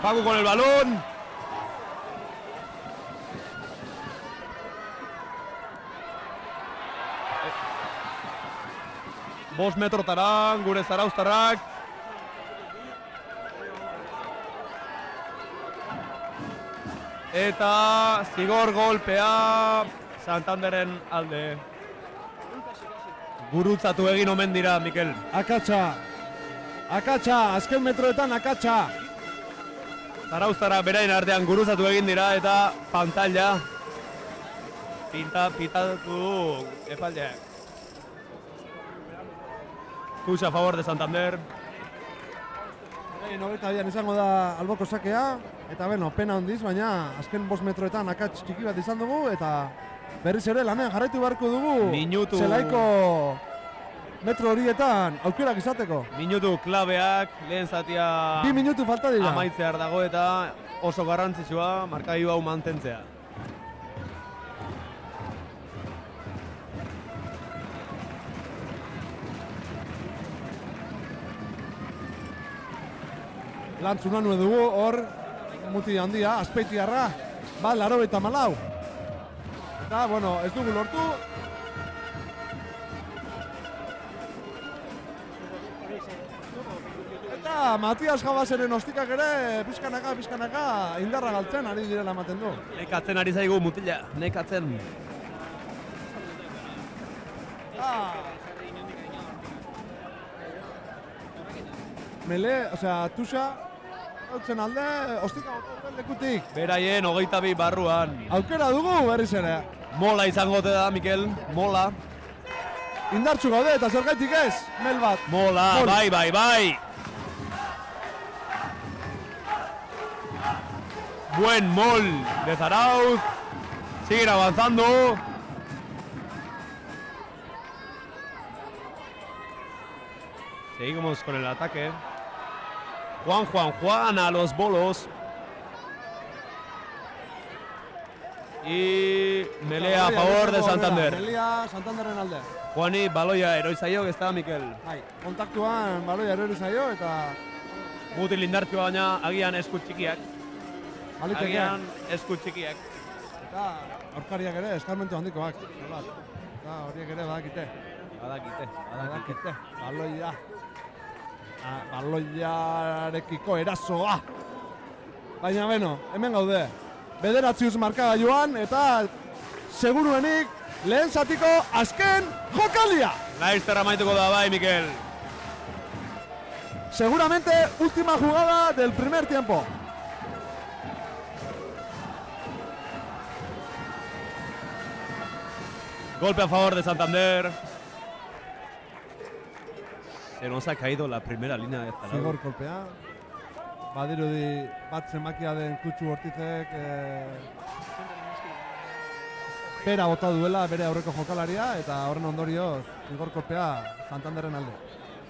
Paco con el balón. Bost metrotara, gure zarauztarrak. Eta zigor golpea Santanderren alde. Gurutzatu egin omen dira, Mikel. Akatsa, azken metroetan akatsa. Zarauztara berain artean gurutzatu egin dira eta pantalla pitatu du epaldeak. Tuxa a favor de Santander. 92an izango da alboko sakea. Eta beno, pena handiz, baina azken 5 metroetan akats txiki bat izan dugu. Eta berriz ere lanean jarraitu beharko dugu. Minutu. Zelaiko metro horietan aukerak izateko. Minutu klabeak, lehen zatia 2 minutu falta dira. amaitzear dago eta oso garrantzitsua markagailu hau mantentzea. Lantzuna nue dugu, hor muti handia, Azpeitiarra, bat 94. Eta, bueno, ez dugu lortu. Eta Matias Jabaseren ostikak ere, pizkanaka, indarra galtzen ari direla ematen du. Nekatzen ari zaigu mutila, nekatzen. Mele, osea, Tusa, hautzen alde, ostika botatzen lekutik. Beraien 22 barruan. Aukera dugu berriz ere. Mola izango ote da, Mikel, mola. Indartsu gaude eta zergaitik ez, mel bat. Mola, Mol. bai. Buen mol de Zarauz. Siguen avanzando. Seguimos con el ataque. Juan a los bolos. Y Melea a favor de Santander. Melea, Santanderren alde. Juani baloia eroi zaio, ez da, Mikel? Bai, kontaktuan baloia erori zaio eta Mutil indartsua baina agian esku txikiak. baliteke. Agian esku txikiak. Eta aurkariak ere eskarmentu handikoak. Eta horiek ere badakite. Badakite. Baloia. Baloiarekiko erasoa. Baina beno, hemen gaude. Bederatziuz markagailuan eta seguruenik lehen zatiko azken jokaldia. Laizter amaituko da bai, Mikel. Seguramente última jugada del primer tiempo. Golpe a favor de Santander. Se nos ha caído la primera línea de Zarauz. Zigor kolpea. Badirudi bat zenbakia den Kutsu Ortizek pera bota duela bere aurreko jokalaria eta horren ondorioz zigor kolpea Santanderren alde.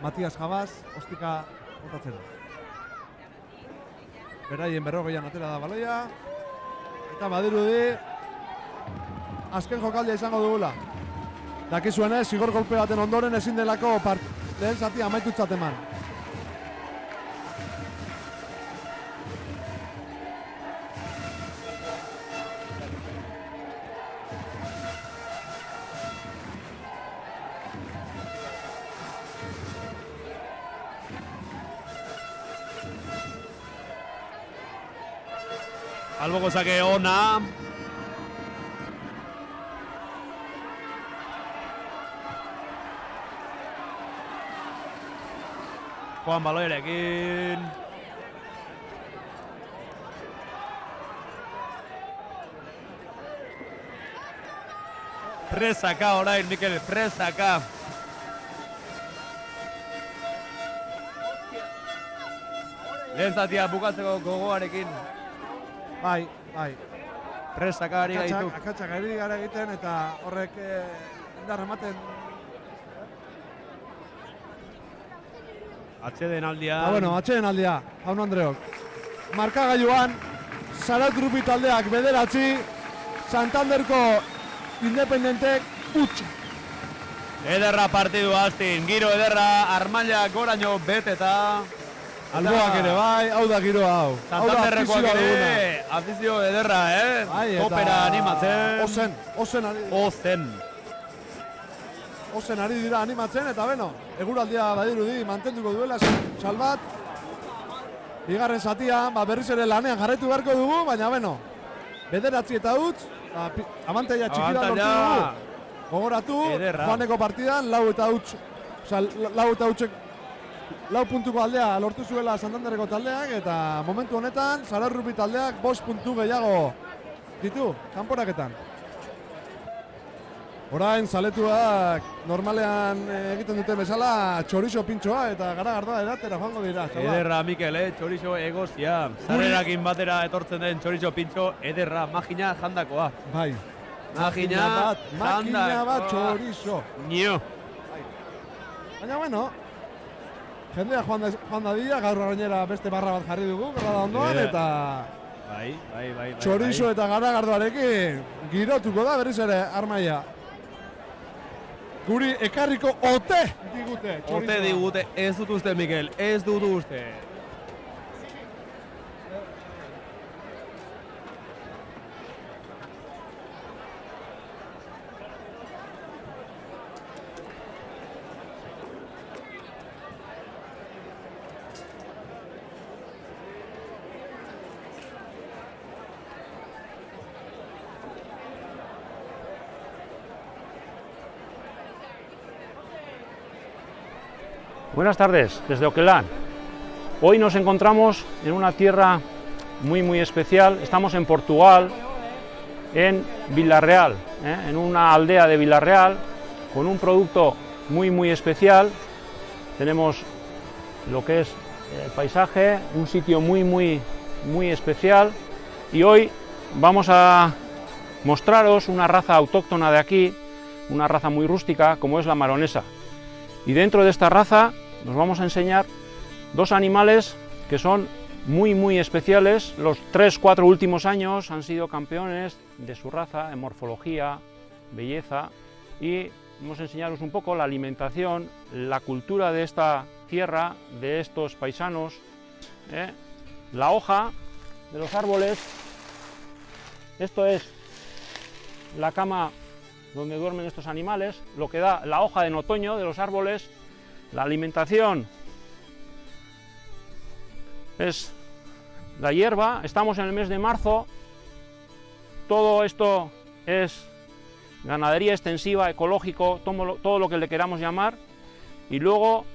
Matias Jabas, ostika botatzen. Beraien 40an atera da baloia. Eta badirudi azken jokaldia izango dugula. Dakizuenez, zigor kolpe baten ondoren ezin delako lehen zati amaitutzat eman. Alboko sake ona. Juan baloiarekin. Presaka orain, Mikel, presaka. Lehen zatia bukatzeko gogoarekin. Bai. Presaka ari gaitu. Akatsak ari gara egiten eta horrek indar ematen. Atxeden aldia. Bueno, atxeden aldia, jaun Andreok. Markagailuan, Zarauz Grupi taldeak 9, Santanderko Independentek 8. Ederra partidu hastin, giro ederra, Armaila goraino beteta. Alboak ere bai, hau da giroa hau. Santanderrekoak ere, afizio ederra, Bai, Topera animatzen. Ozen ari dira animatzen eta beno, eguraldia badirudi mantenduko duela Salbat. Bigarren zatian, berriz ere lanean jarraitu beharko dugu, baina beno, 9 eta utz, abantaila txikira lortu dugu. Gogoratu, joaneko partidan, 4 eta utz, 4 eta utzek 4 puntuko aldea lortu zuela Santanderreko taldeak eta momentu honetan Zarauz Grupi taldeak 5 puntu gehiago ditu kanporaketan. Orain zaletuak normalean egiten duten bezala txorizo pintxoa eta garagardoa edatera joango dira. Ederra, Mikel, txorizo egozia. Zarrerakin batera etortzen den txorizo pintxo, ederra, magina jandakoa. Bai. Makina bat txorizo. Nio. Baina bueno, jendea joan dadila, gaur gainera beste barra bat jarri dugu, grada ondoan, eta Bai. txorizo eta garagardoarekin girotuko da berriz ere Armaia. Guri ekarriko ote digute txorizoa. Ote digute, ez dut uste, Mikel, ez dut uste. Buenas tardes, desde Oquelán. Hoy nos encontramos en una tierra muy especial. Estamos en Portugal, en Vila-real, en una aldea de Vila-real, con un producto muy especial. Tenemos lo que es el paisaje, un sitio muy especial, y hoy vamos a mostraros una raza autóctona de aquí, una raza muy rústica como es la maronesa. Y dentro de esta raza nos vamos a enseñar dos animales que son muy especiales. Los 3-4 últimos años han sido campeones de su raza en morfología, belleza, y vamos a enseñaros un poco la alimentación, la cultura de esta tierra, de estos paisanos. La hoja de los árboles, esto es la cama donde duermen estos animales, lo que da la hoja en otoño de los árboles. La alimentación es la hierba. Estamos en el mes de marzo, todo esto es ganadería extensiva, ecológico, todo lo que le queramos llamar. Y luego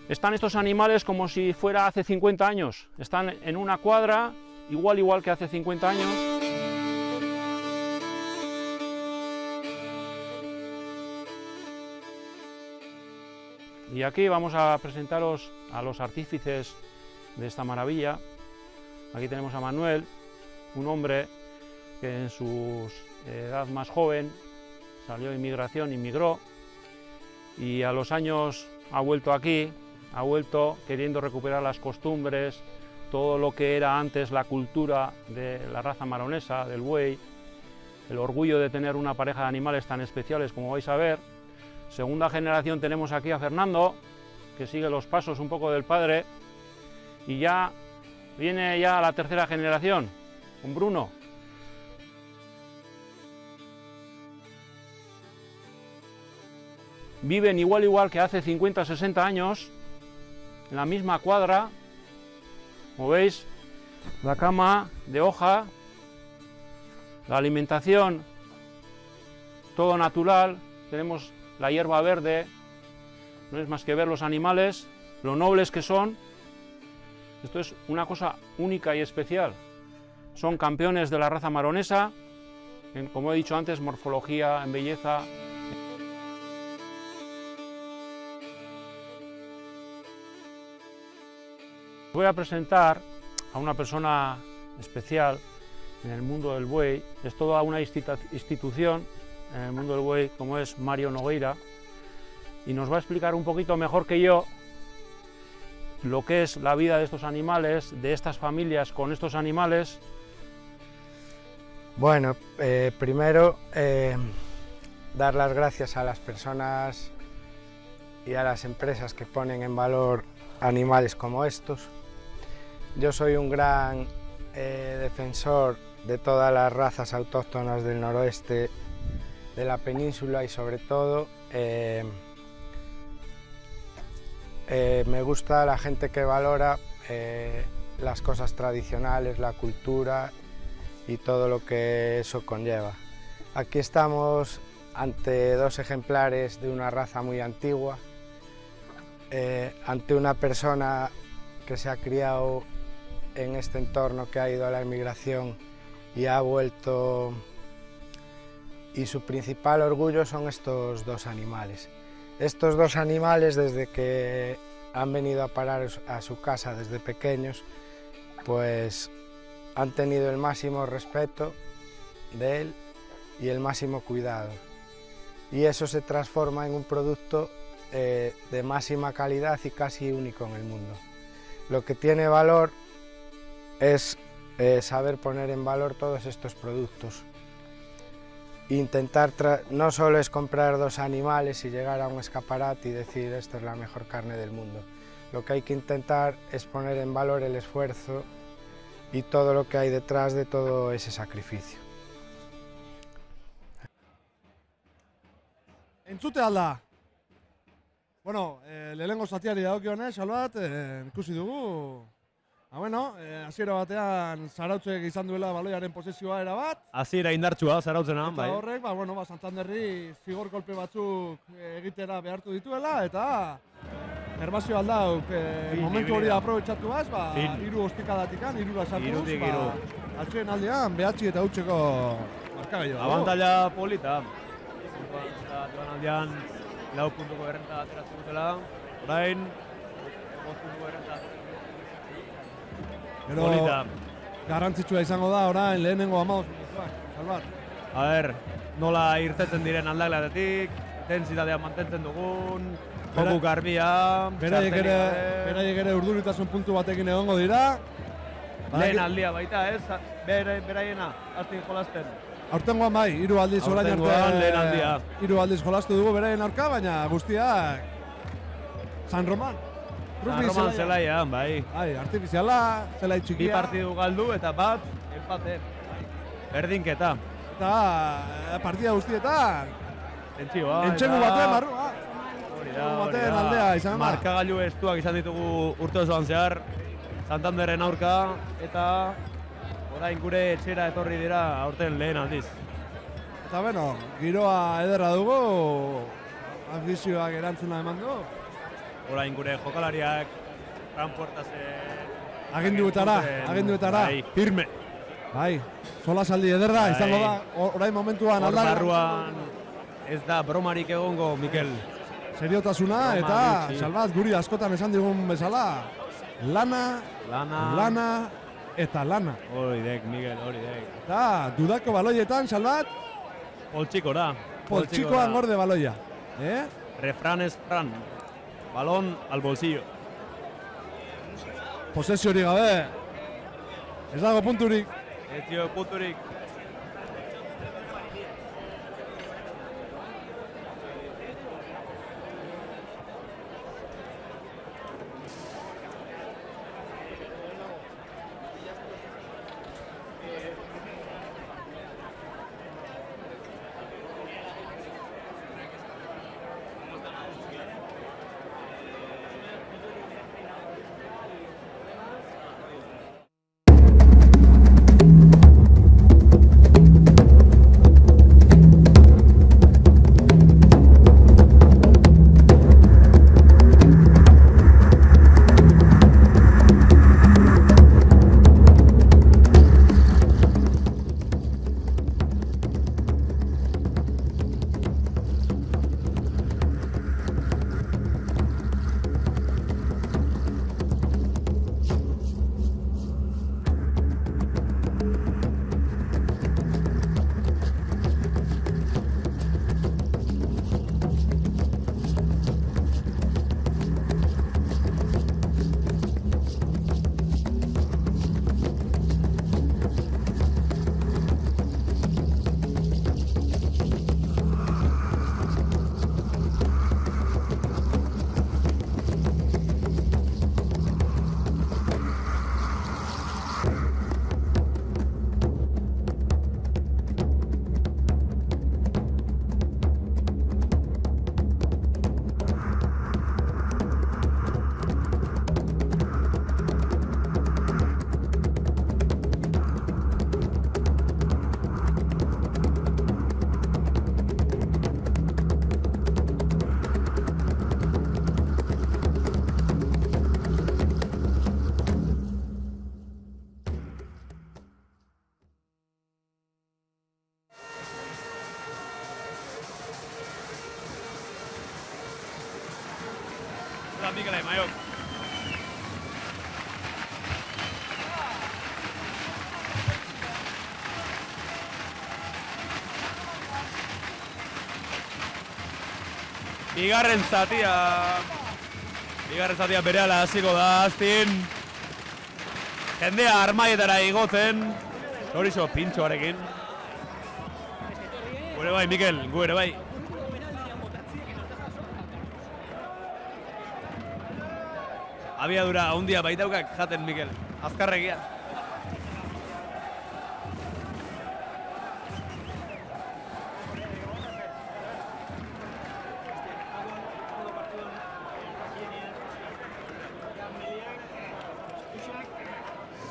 están estos animales como si fuera hace 50 años, están en una cuadra, igual que hace 50 años. Y aquí vamos a presentaros a los artífices de esta maravilla. Aquí tenemos a Manuel, un hombre que en su edad más joven salió de inmigración, inmigró, y a los años ha vuelto aquí, ha vuelto queriendo recuperar las costumbres, todo lo que era antes la cultura de la raza maronesa, del buey, el orgullo de tener una pareja de animales tan especiales como vais a ver. Segunda generación tenemos aquí a Fernando, que sigue los pasos un poco del padre, y ya viene ya la tercera generación, con Bruno. Viven igual que hace 50-60 años, en la misma cuadra. Como veis, la cama de hoja, la alimentación, todo natural. Tenemos la hierba verde, no es más que ver los animales, lo nobles que son. Esto es una cosa única y especial. Son campeones de la raza maronesa, como he dicho antes, morfología, en belleza. Voy a presentar a una persona especial en el mundo del buey. Es toda una institución en el mundo del buey, como es Mario Nogueira, y nos va a explicar un poquito mejor que yo lo que es la vida de estos animales, de estas familias con estos animales. Bueno, primero dar las gracias a las personas y a las empresas que ponen en valor animales como estos. Yo soy un gran defensor de todas las razas autóctonas del noroeste de la península, y sobre todo me gusta la gente que valora las cosas tradicionales, la cultura y todo lo que eso conlleva. Aquí estamos ante dos ejemplares de una raza muy antigua, ante una persona que se ha criado en este entorno, que ha ido a la emigración y ha vuelto, y su principal orgullo son estos dos animales. Estos dos animales, desde que han venido a parar a su casa desde pequeños, pues han tenido el máximo respeto de él y el máximo cuidado. Y eso se transforma en un producto de máxima calidad y casi único en el mundo. Lo que tiene valor es saber poner en valor todos estos productos. Intentar, no solo es comprar dos animales y llegar a un escaparate y decir esta es la mejor carne del mundo. Lo que hay que intentar es poner en valor el esfuerzo y todo lo que hay detrás de todo ese sacrificio. Entzute alda. Bueno, lehenengo zatiari dagokionez, Salvat, ikusi dugu. Bueno, hasiera batean Zarautzek izan duela baloiaren posesioa erabat. Hasiera indartsua Zarautzena, Eta bai. horrek, Santanderri zigor kolpe batzuk egitera behartu dituela, eta Gervasio aldauk momentu hori ibili da. aprobetxatu baz, Fin. 3 ostikadatikan, 2 sartuz, Hirutik hiru. atxeen aldean, behatzi eta utxeko markagailua. Abantaila polita. Joan aldean, 4 puntuko errenta ateratzen dutela. Orain, 5 puntuko errenta. Gero, Polita. garrantzitsua izango da, orain lehenengo 15 minutuak, Salvat. A ber, nola irtetzen diren aldaketatik, intensitatea mantentzen dugun, joku garbia, Beraiek ere urduritasun puntu batekin egongo dira. lehen aldia baita, ez? Beraiena, hastin jolasten. Aurtengoan bai, 3 aldiz orain Aurtengoan lehen aldia. 3 aldiz jolastu dugu beraien aurka, baina guztiak San Roman. San Roman zelaian, bai. Bai, artifiziala, zelai Bi txikia. partidu galdu eta bat, empate. Berdinketa. Eta partida guztietan, Tentsioa. entxengu baten barrua. Hori baten aldea izan da. Markagailu estuak izan ditugu urte osoan zehar. Santanderren aurka eta orain gure etxera etorri dira aurten lehen aldiz. Eta beno, giroa ederra dugu, afizioak erantzuna eman du. Orain gure jokalariak kanpuertase aginduetara. Bai, firme. Bai, solasaldi ederra, Bai. izango da, orain momentuan Hor aldaga. barruan ez da bromarik egongo, Mikel. Seriotasuna Roma eta gutxi. Salvat guri askotan esan digun bezala, lana, lana eta lana. Hori dek, Miguel, hori dek. Eta dudako baloietan, Salvat, Poltsikora. poltsikoan gorde baloia. Refran es fran. Balón al bolsillo. Posesio hori gabe, ez dago punturik. Ez dio punturik. Mikel Aimaiok. Bigarren zatia berehala hasiko da Astin. Jendea armaietara igotzen. Horizo pintxoarekin. Gure bai, Mikel, gure bai. Abiadura handia baitaukak jaten, Mikel. Azkarregia.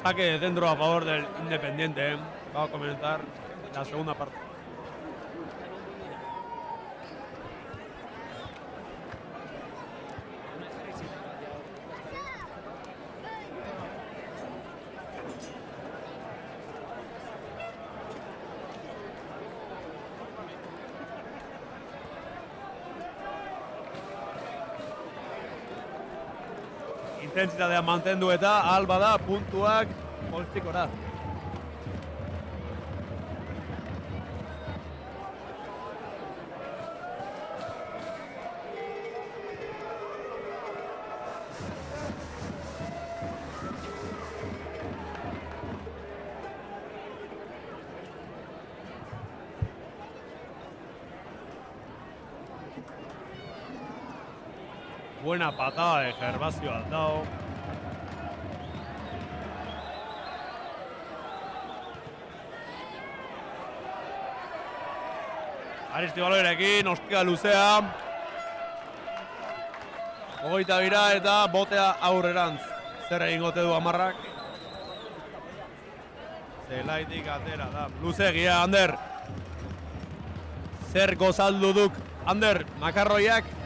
Saque de centro a favor del Independiente. Va a comenzar la segunda parte. intentsitatea mantendu eta alba da puntuak poltsikora. Buena patada de Gervasio al dado. Aristibaloirekin, ostika luzea. Hogeita bira eta botea aurrerantz. Zer egingote du Amarrak. Zelaitik atera da. Luzegia, Ander. Zer gozaldu duk, Ander, makarroiak.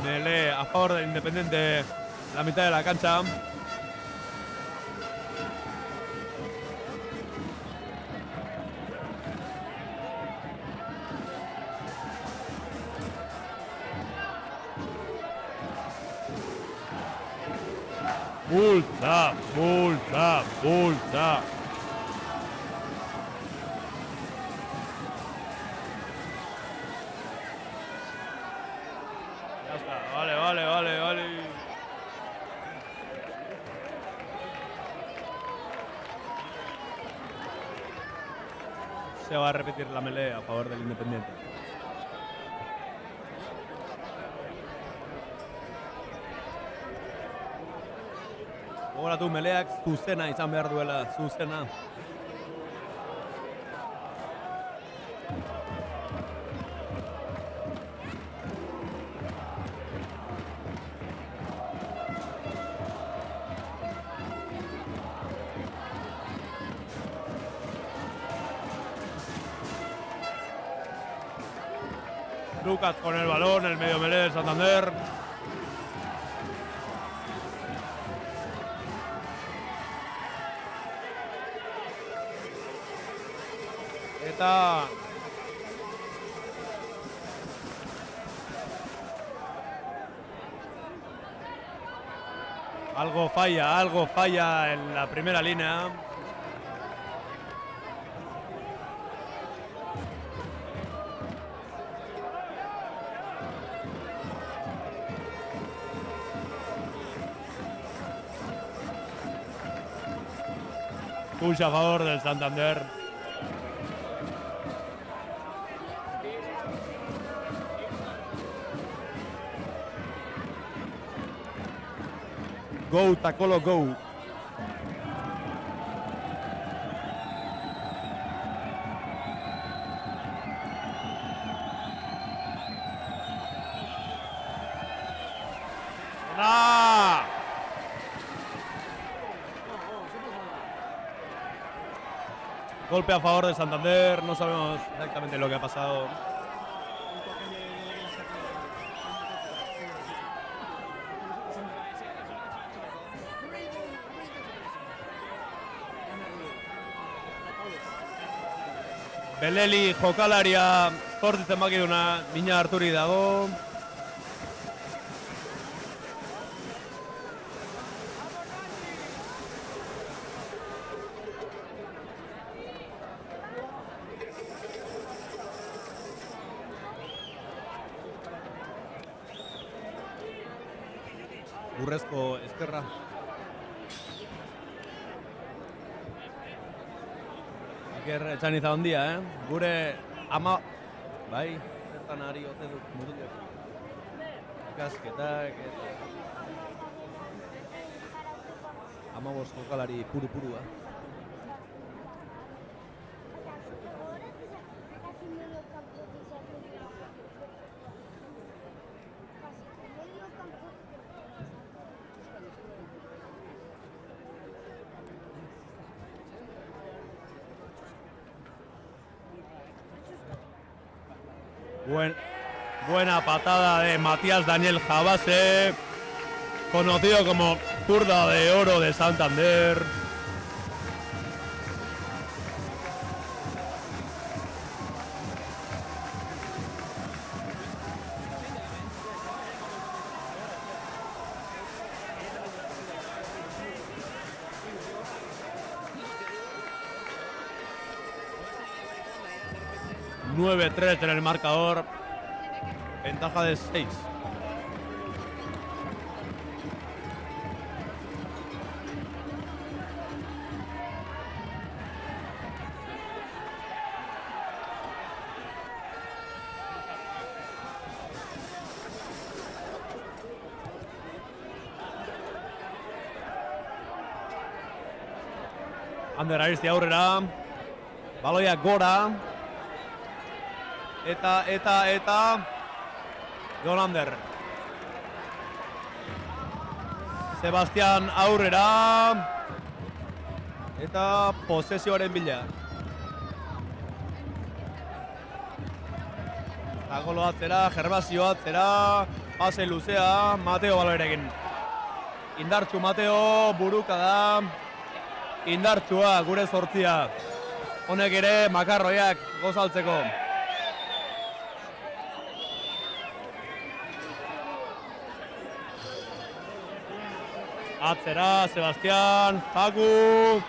Mele a favor del Independiente, la mitad de la cancha. Bulta, bulta, bulta. Ya está, vale, vale, vale, vale. Se va a repetir la melee a favor del Independiente. Gogoratu meleak zuzena izan behar duela, zuzena. Lucas con el balón, el medio melee del Santander. Eta algo falla en la primera línea. Push a favor del Santander. Go, Tacolo, go. ¡Ah! Golpe a favor de Santander, no sabemos exactamente lo que ha pasado. Beleli jokalaria zortitzen bakiduna, mina harturi dago. Urrezko ezkerra. Iker Etxaniza ondia, Gure ama... Bai, zertan ari ote dut mutilak. Ikasketak eta... Amabost jokalari puru-purua. Buena patada de Matías Daniel Jabase, conocido como zurda de oro de Santander. ...9-3 en el marcador... ...ventaja de 6. Ander Aristi aurrera... ...baloia gora... Eta... Jon Ander. Sebastian aurrera. Eta posesioaren bila. Zagolo atzera, Gervasio atzera. Pase luzea, Mateo balorekin. Indartsu Mateo, buruka da. Indartsua, gure zortzia. Honek ere makarroiak gozaltzeko. Atzera, Sebastian, Faku,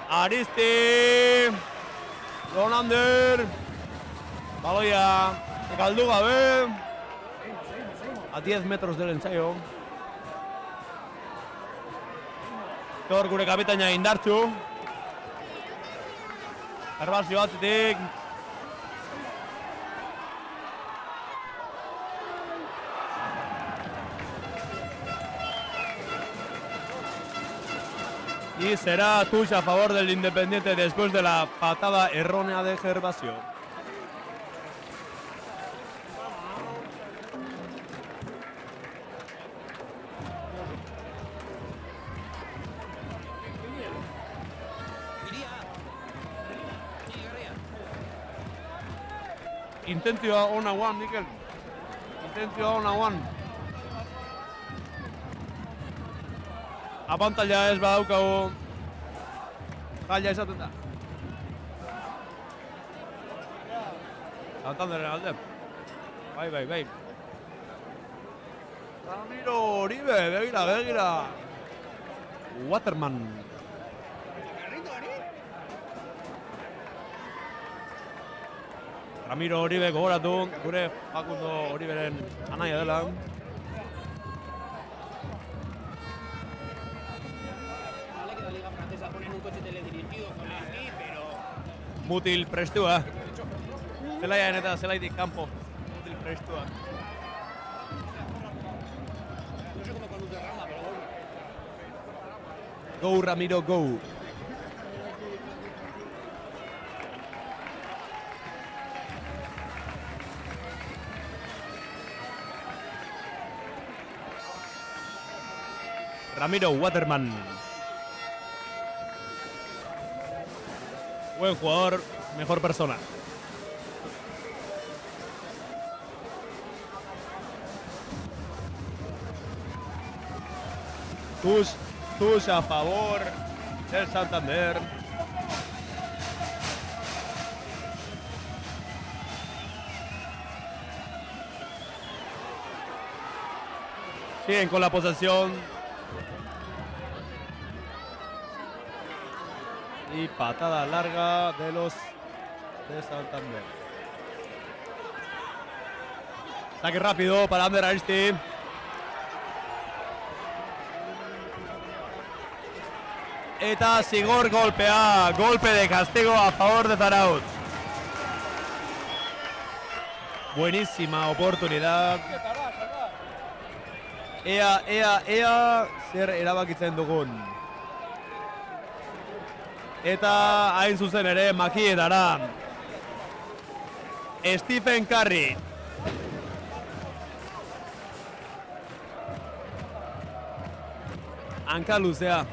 Aristi, Jon Ander, baloia galdu gabe, a 10 metros del ensayo. Hor gure kapitaina Indartsu, Gervasio atzetik, y será touch a favor del Independiente después de la patada errónea de Gervasio. Intentzioa ona guan, Mikel. Intentzioa ona guan. Abantaila ez badaukagu jaila izaten da. Santanderren alde. Bai. Ramiro Oribe, begira. Waterman. Ramiro Oribe gogoratu, gure Facundo Oriberen anaia dela. Mutil prestua. Zelaian eta zelaitik kanpo. Mutil prestua. Go Ramiro, go. Ramiro Waterman. Buen jugador, mejor persona. Touch a favor del Santander. Siguen con la posesión. Y patada larga de los de Santander. Saque rápido para Ander Aristi. Eta Sigor golpea. Golpe de castigo a favor de Zarautz. Buenísima oportunidad. Ea zer erabakitzen dugun. Eta hain zuzen ere makietara. Stephen Curry. Hanka luzea.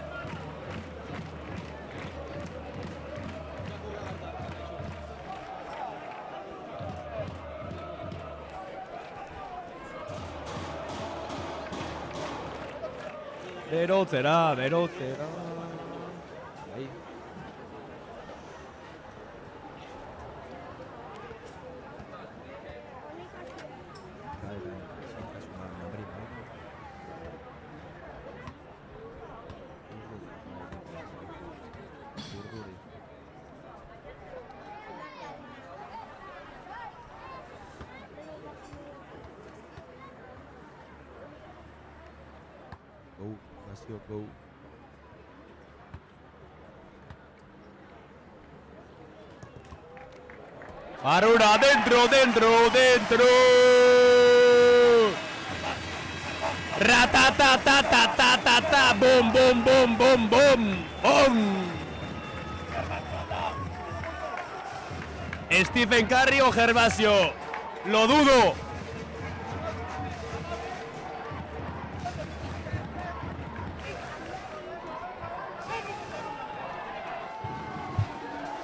Berotzera. Bai. Go, Lazio, go. Barura, dentro. Ratatatatata, bom. Stephen Curry o Gervasio, lo dudo.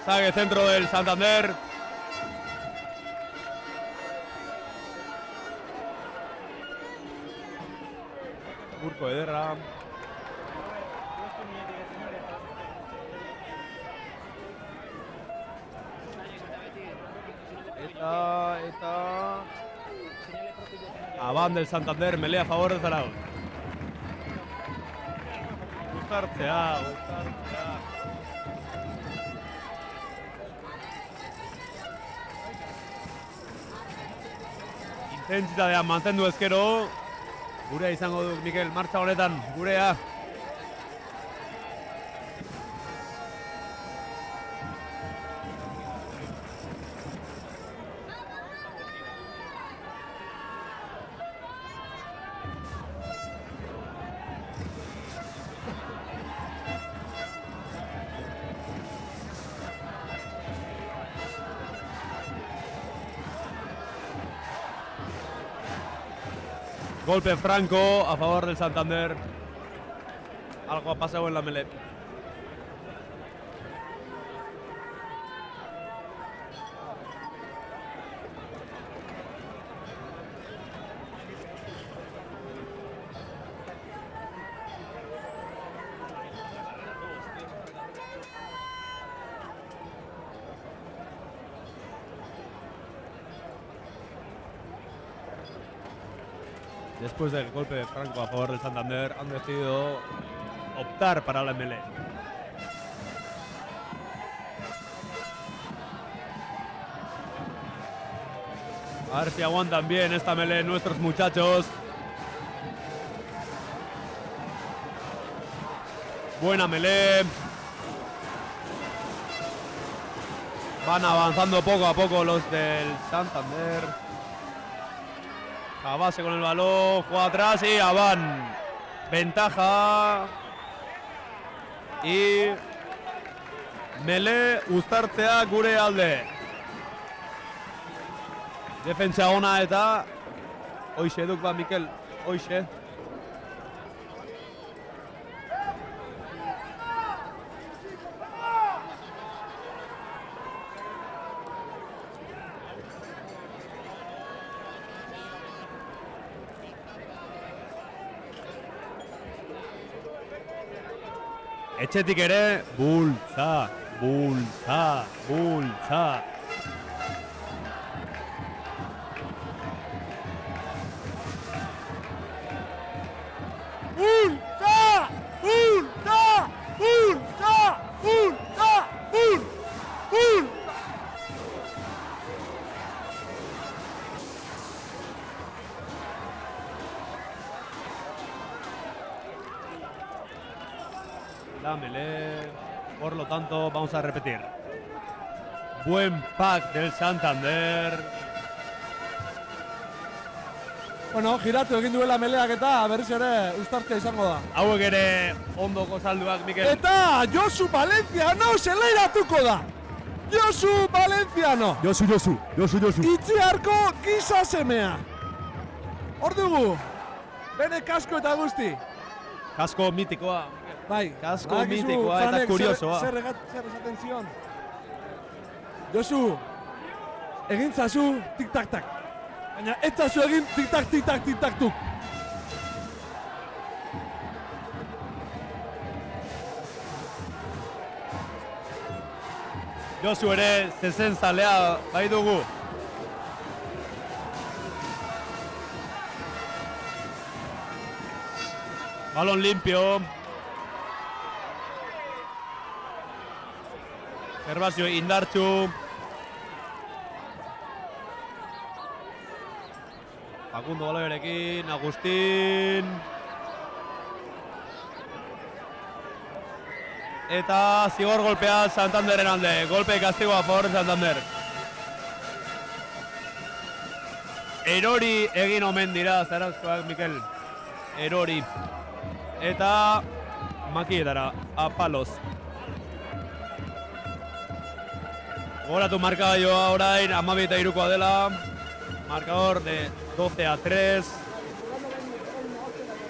Saque centro del Santander. Urko ederra. Eta Aban del Santander, melea a favor de Zarauz. Uztartzea. Intentsitatea mantendu ezkero. Gurea izango du Mikel, martxa honetan, gurea. Golpe franco a favor del Santander. Algo ha pasado en la melee. Después del golpe de Franco a favor del Santander, han decidido optar para la melee. A ver si aguantan bien esta melee nuestros muchachos. Buena melee. Van avanzando poco a poco los del Santander. A base con el balón, juega atrás y Aban. Ventaja. Y melee uztartzea gure alde. Defentsa ona eta hoixe duk ba Mikel, hoixe. Etxetik ere, bultza. La melee. Por lo tanto, vamos a repetir. Buen pack del Santander. Bueno, giratu egin duela meleak eta berriz ere uztartzea izango da. Hauek ere ondoko salduak, Mikel. Eta Josu Valenciano zelairatuko da. Josu Valenciano. Josu. Itziarko giza semea. Hor dugu. Bene kasko eta guzti. Kasko mitikoa. Bai, Kasko badakizu, mitikoa eta Franek kuriosoa. Zer esaten zion. Josu, egin zazu tik-tak-tak. Baina ez zazu egin tik-tak-tik-tak-tik-tak-tuk. Josu ere zezen zalea bai dugu. Balon limpio. Gervasio indartxu. Facundo baloiarekin, Agustin. Eta zigor golpea Santanderren alde. Golpe castigo a favor de Santander. Erori egin omen dira Zarauzkoak, Mikel. Erori. Eta makietara, a palos. Gogoratu markagailua orain, 12-3 dela. Marcador de 12-3.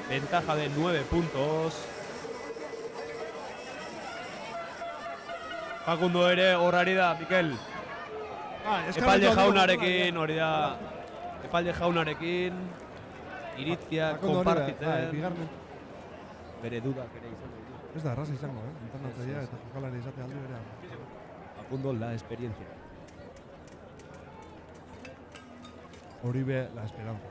Ventaja de 9 puntos. Facundo ere horrari da, Mikel. Epalde jaunarekin, hori da. Epalde jaunarekin. Iritzia, konpartitzen. Bere dudak ere izango ditu. Ez da, erraza izango, entrenatzailea eta jokalari izate aldi berean. Facundo, la experiencia. Oribe, la esperanza.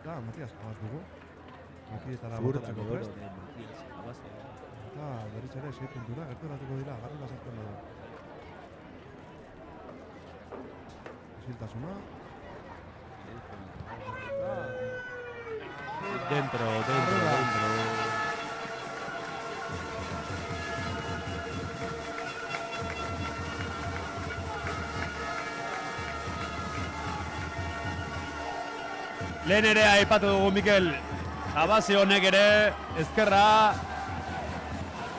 Eta Matias Jabaz dugu. Makietara botatzeko prest. Eta berriz ere 6 puntura, gerturatuko dira, garrila sartzen dugu. Isiltasuna. Dentro. Lehen ere aipatu dugu, Mikel. Jabase honek ere,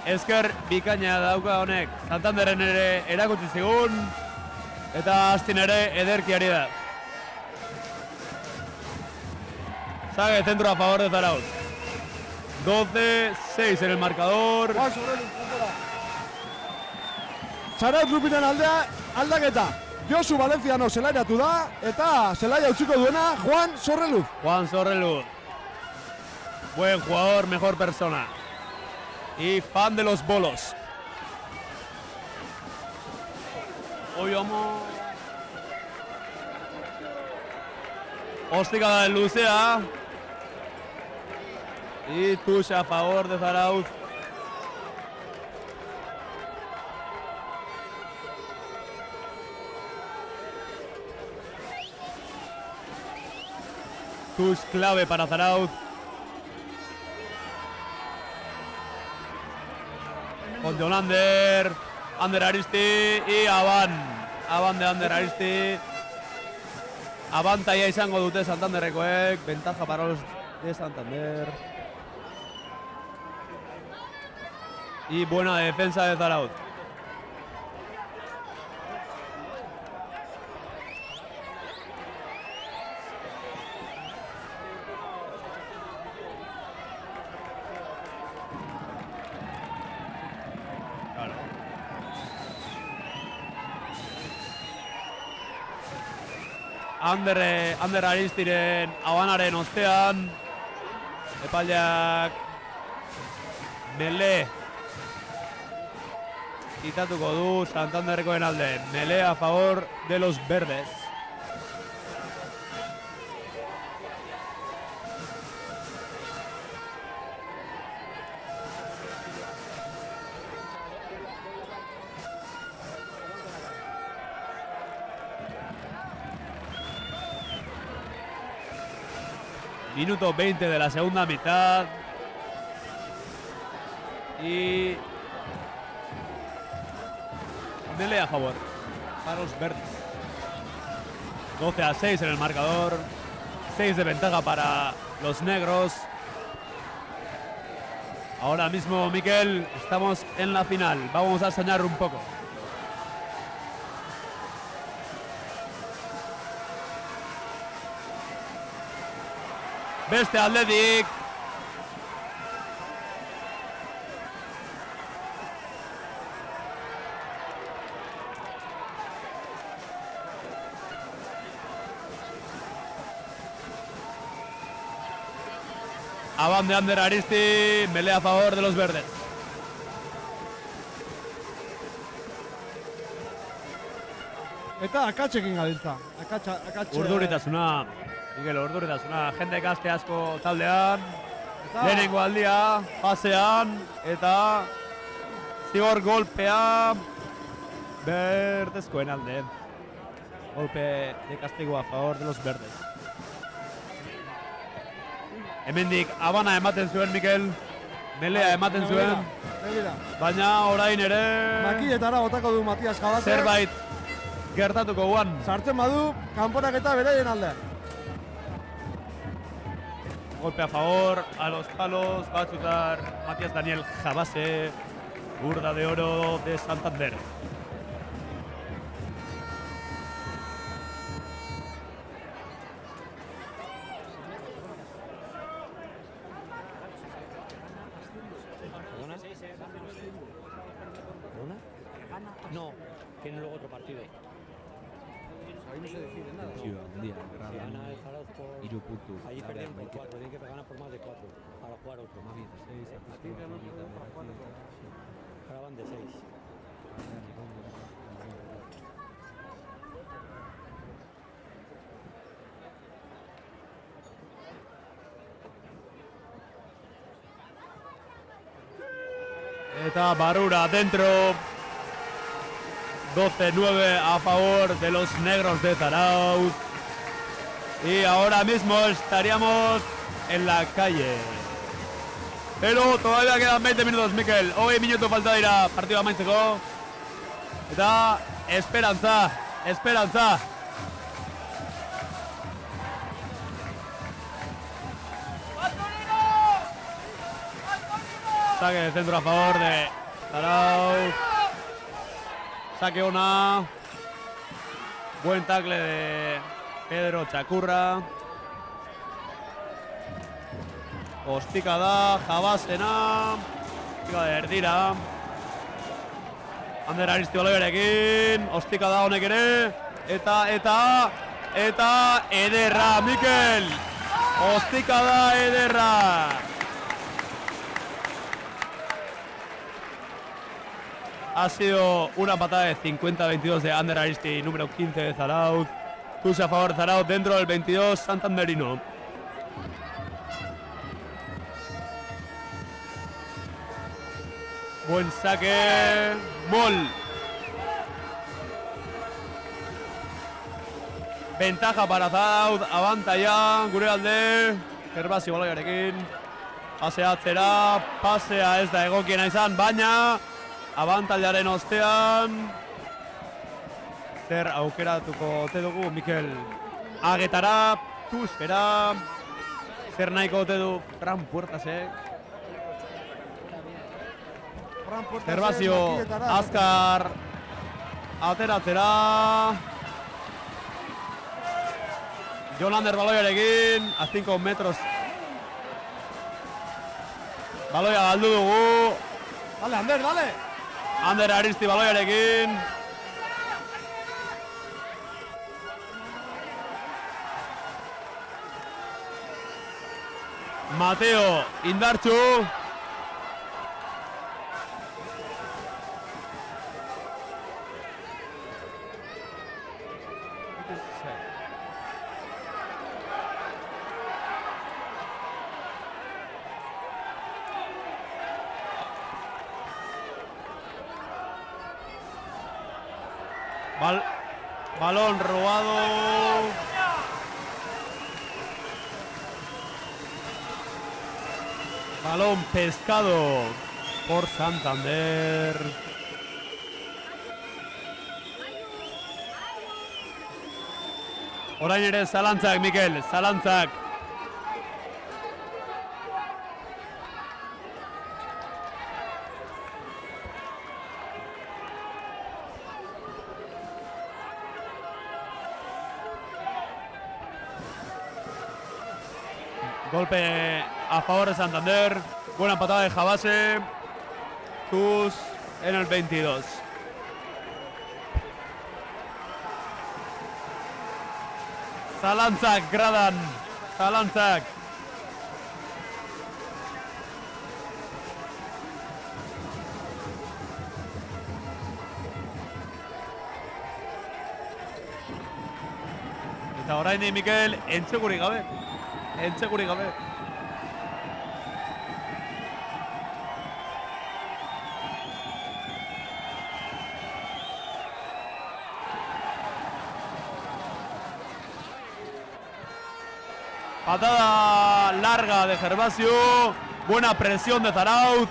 ezker bikaina dauka honek. Santanderren ere erakutsi zigun, eta Astin ere ederkiari da. Saque centro a favor de Zarauz. 12-6 en el marcador. Zarauz Lupinen aldaketa. Josu Valenciano zelairatu da, eta zelaia utziko duena Juan Sorreluz. Juan Sorreluz. Buen jugador, mejor persona. Y fan de los bolos. Hoy vamos. Ostikada de luzea. Y touche a favor de Zarauz. Touche clave para Zarauz. Con John Ander Aristi y Aban de Ander Aristi. Abantaia izango dute Santanderrekoek, ventaja para los de Santander. Y buena defensa de Zarauz. Ander Aristiren Abanaren ostean epaileak Mele quitatuko du Santanderrekoen alde. Mele a favor de los verdes. Minuto 20 de la segunda mitad. Y Mele a favor para los verdes. 12-6 en el marcador. 6 de ventaja para los negros. Ahora mismo, Mikel, estamos en la final. Vamos a soñar un poco. Beste aldetik. Aban de Ander Aristi, melea a favor de los verdes. Eta akatxekin gabiltza. Akatxe... Urduritasuna, Mikel, urduritasuna. Jende gazte asko taldean. Eta... Lehenengo aldia, pasean, eta zigor golpea berdezkoen alde. Golpe de castigo a favor de los verdes. Hemendik abana ematen zuen, Mikel. Melea ematen zuen. Baina orain ere... Makiletara botako du Matias Jabase. Zerbait gertatuko guan. Sartzen badu, kanporaketa beraien alde. Golpe a favor, a los palos, va a chutar Matías Daniel Jabase, burda de oro de Santander. No, tienen luego otro partido. Ahí no se decide nada. Sí, un día, Si gana el Zarauz por... Iru puntu. Allí perdieron por 4, tienen que ganar por más de 4 para jugar otro. Ahora van de 6. Eta Barrura dentro. 12-9 a favor de los negros de Zarauz. Y ahora mismo estaríamos en la calle. Pero todavía quedan 20 minutos, Mikel. Hoy minuto falta dira partida amaitzeko. Eta esperantza. Saque de centro a favor de Zarauz. Saque una. Buen tackle de Pedro Txakurra. Ostika da, Jabasena. Ostika da erdira. Ander Aristi baloiarekin. Ostika da honek ere. Eta ederra, Mikel. Ostika da ederra. Ha sido una patada de 50-22 de Ander Aristi, número 15 de Zarauz. Tuxe a favor de Zarauz dentro del 22 santanderino. Buen saque. Mol. Ventaja para Zarauz. Abantaila. Gure alde. Zerbasi baloiarekin. Paseatzera. Pasea ez da egokiena izan, baina abantailaren ostean zer aukeratuko ote dugu, Mikel? Agetara, Tuxera, zer nahiko ote du Fran Puertasek. Zerbazio azkar ateratzera. Jolander baloiarekin, a 5 metros. Baloia galdu dugu. Dale, Ander, dale! Ander Aristi baloiarekin. Mateo indartxu. Balón robado. Balón pescado por Santander. Orain ere zalantzak, Mikel, zalantzak. Golpe a favor de Santander. Buena patada de Jabase. Tus en el 22. Zalantzak, gradan. Zalantzak. Eta orain Mikel, entzegurik gabe. Entzegurik gabe. Patada larga de Gervasio. Buena presión de Zarauz.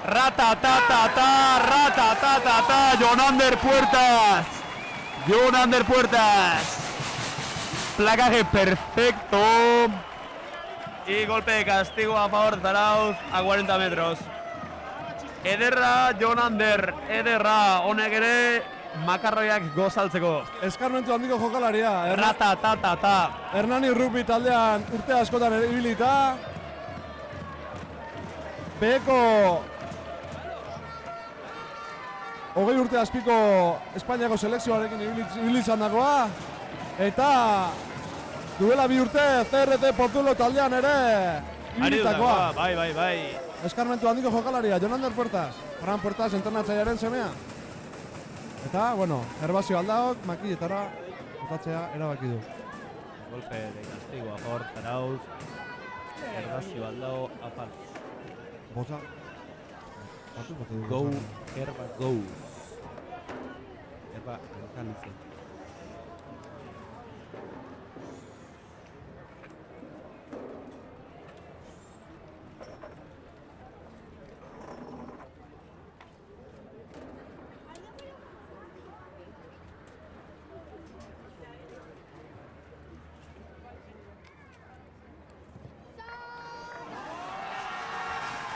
Ratatatata, Jonander Puertas. Jonander Puertas. Placaje perfecto. Y golpe de castigo a favor de Zarauz a 40 metros. Ederra, Jonander. Ederra, honek ere makarroiak gozaltzeko. Eskarmentu handiko jokalaria. Ratatatata. Hernani rugby taldean urte askotan ere ibilita. Beheko 20 urte azpiko Espainiako selekzioarekin ibili izan dagoa. Eta duela 2 urte CRT Portulo taldean ere ibilitakoa. Bai. Eskarmentu handiko jokalaria, Jonander Puertas. Fran Puertas entrenatzailearen semea. Eta, bueno, Gervasio aldaok, makilletara botatzea erabaki du. Golpe de castigo a favor Zarauz. Gervasio aldao a palos. Bota. Go, Gerba, go. Gerba, enkanitzen.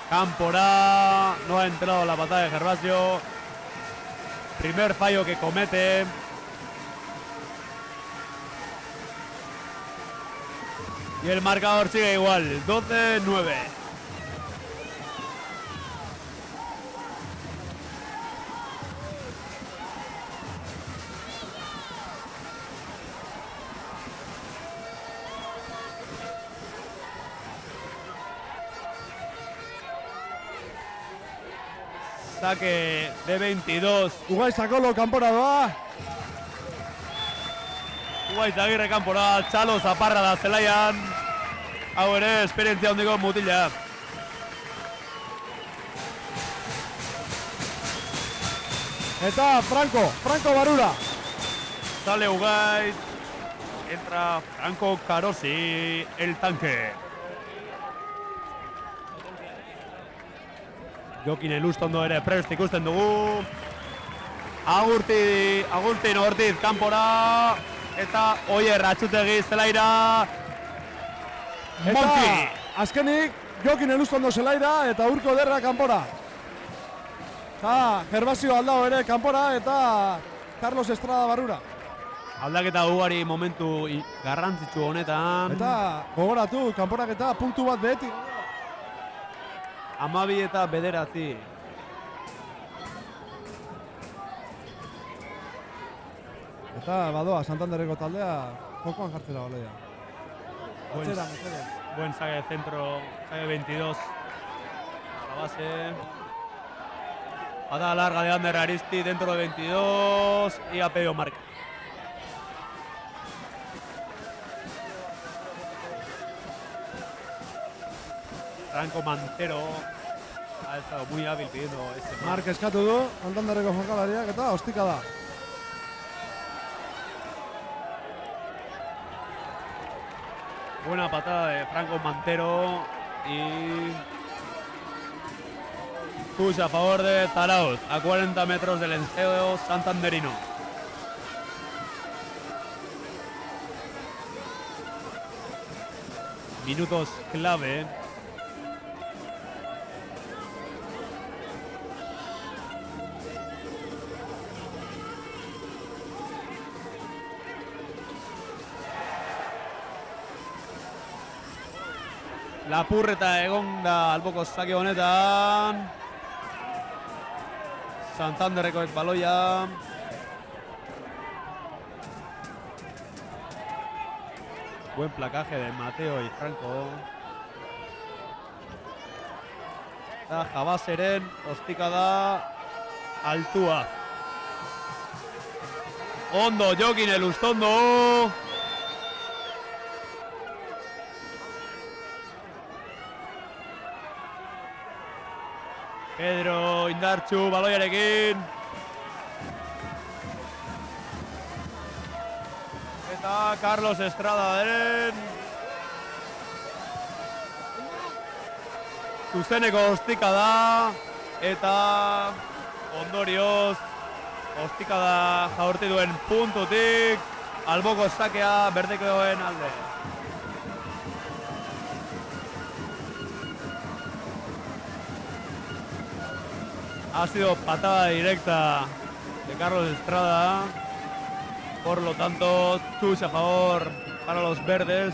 Cámpora, no ha entrado la patada de Gervasio. Primer fallo que comete. Y el marcador sigue igual, 12-9. Saque de 22. Ugaiz Zakolo kanpora doa. Ugaiz Agirre kanpora, Txalo Zaparra da zelaian. Hau ere, esperientzia handiko mutila. Eta Franco Barura. Sale Ugaiz. Entra Franco Carosi, el tanque. Jokin Elustondo ere prest ikusten dugu. Agustin Ortiz kanpora. Eta Oier Atxutegi zelaira. Monti. Eta azkenik Jokin Elustondo zelaira eta Urko Derra kanpora. Eta Gervasio aldao ere kanpora eta Carlos Estrada Barura. Aldaketa ugari momentu garrantzitsu honetan. Eta gogoratu, kanporaketa puntu bat beti. 12 eta 9. Eta badoa Santanderreko taldea jokoan jartzera baloia. Buen saque de centro, saque 22. A la base. Patada larga de Ander Aristi dentro de 22 y ha pedido marca. Franco Mantero ha estado muy hábil pidiendo ese Mark eskatu du, Santanderreko jokalariak eta ostika da. Buena patada de Franco Mantero y push a favor de Zarauz a 40 metros del enceo santanderino. Minutos clave. Lapurreta egon da alboko sake honetan. Santanderrekoek baloia. Buen placaje de Mateo y Franco. Eta Jabaseren ostika da altua. Ondo jokin Elustondo. Pedro indartxu baloiarekin. Eta Carlos Estradaren zuzeneko ostikada eta ondorioz ostikada jaurti duen puntutik alboko sakea berdekoen alde. Ha sido patada directa de Carlos Estrada. Por lo tanto, touche a favor para los verdes.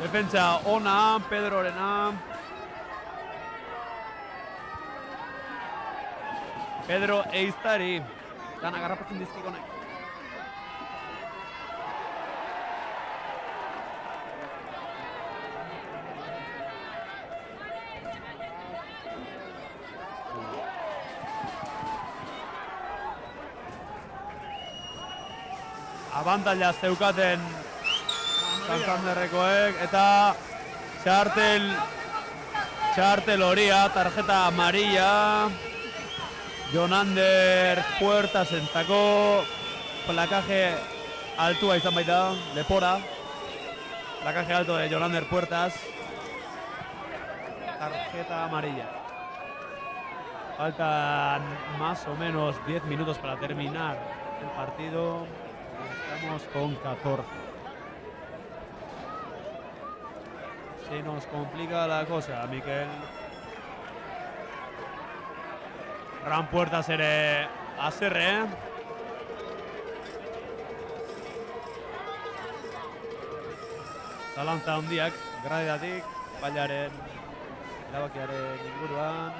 Defentsa ona, Pedrorena. Pedro Eiztari. Dan agarrapatzen dizkikonek. Abantaila zeukaten Santanderrekoek eta txartel horia, tarjeta amarilla. Jonander Puertasentzako plakaje altua izan baita, lepora. Plakaje alto de Jonander Puertas. Tarjeta amarilla. Faltan más o menos 10 minutos para terminar el partido. Estamos con 14. Se nos complica la cosa, Miquel. Ran Puertas ere azerre. Zalantza handiak gradeatik, bailaren erabakiaren inguruan.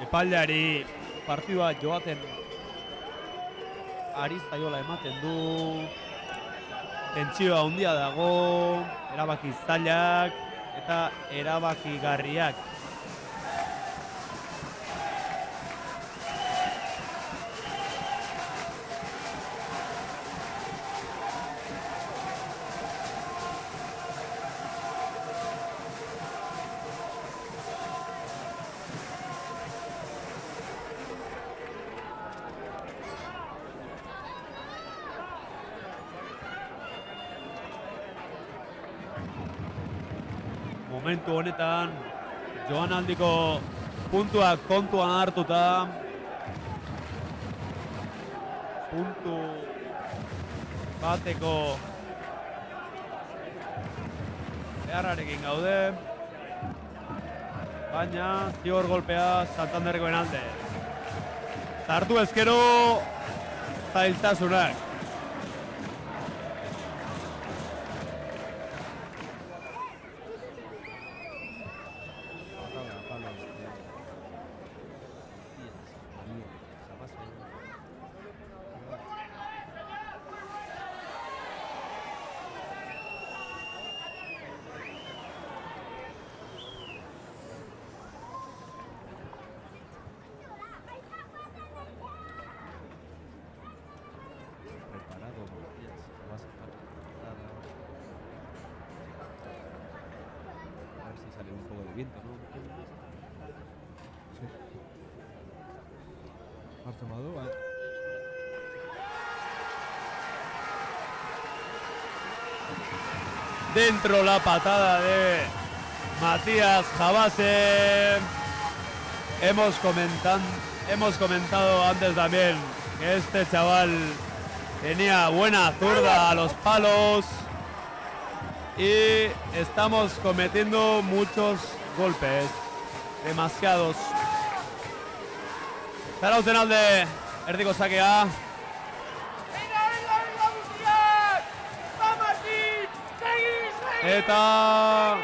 Epailari partidua joaten ari zaiola ematen du. Tentsioa handia dago, erabaki zailak eta erabakigarriak. Momentu honetan, joanaldiko puntuak kontuan hartuta. Puntu bateko beharrarekin gaude. Baina, zigor golpea Santanderrekoen alde. Sartu ezkero, zailtasunak. viento, ¿no? Sí. Marta Madú, Dentro la patada de Matías Jabase. Hemos comentado antes también que este chaval tenía buena zurda a los palos. y estamos cometiendo muchos golpes. Demasiados. Zarautzen alde, erdiko sakea. Eta...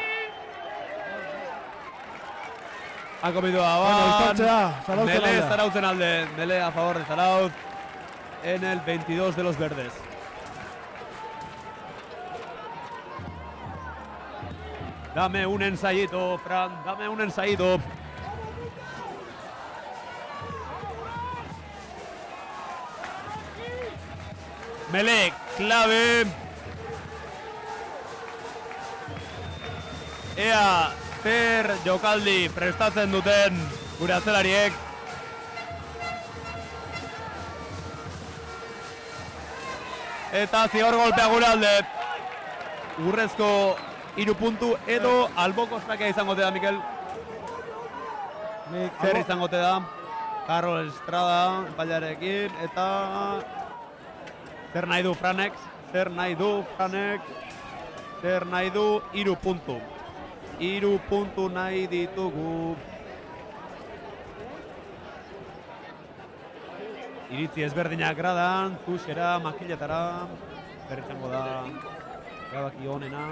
ha comido Aban. Mele Zarautzen alde. Mele a favor de Zarauz. En el 22 de los verdes. Dame un ensayito, Fran. Dame un ensayito. Mele, clave. Ea, zer jokaldi prestatzen duten gure atzelariek. Eta zigor golpea gure alde. Urrezko 3 puntu edo alboko sakea izango da, Mikel. Zer izango da. Carlos Estrada, epailarekin, eta... zer nahi du Franek? Zer nahi du 3 puntu. 3 puntu nahi ditugu. Iritzi ezberdinak gradan, tusera, makiletara. Zer izango da, erabaki honena.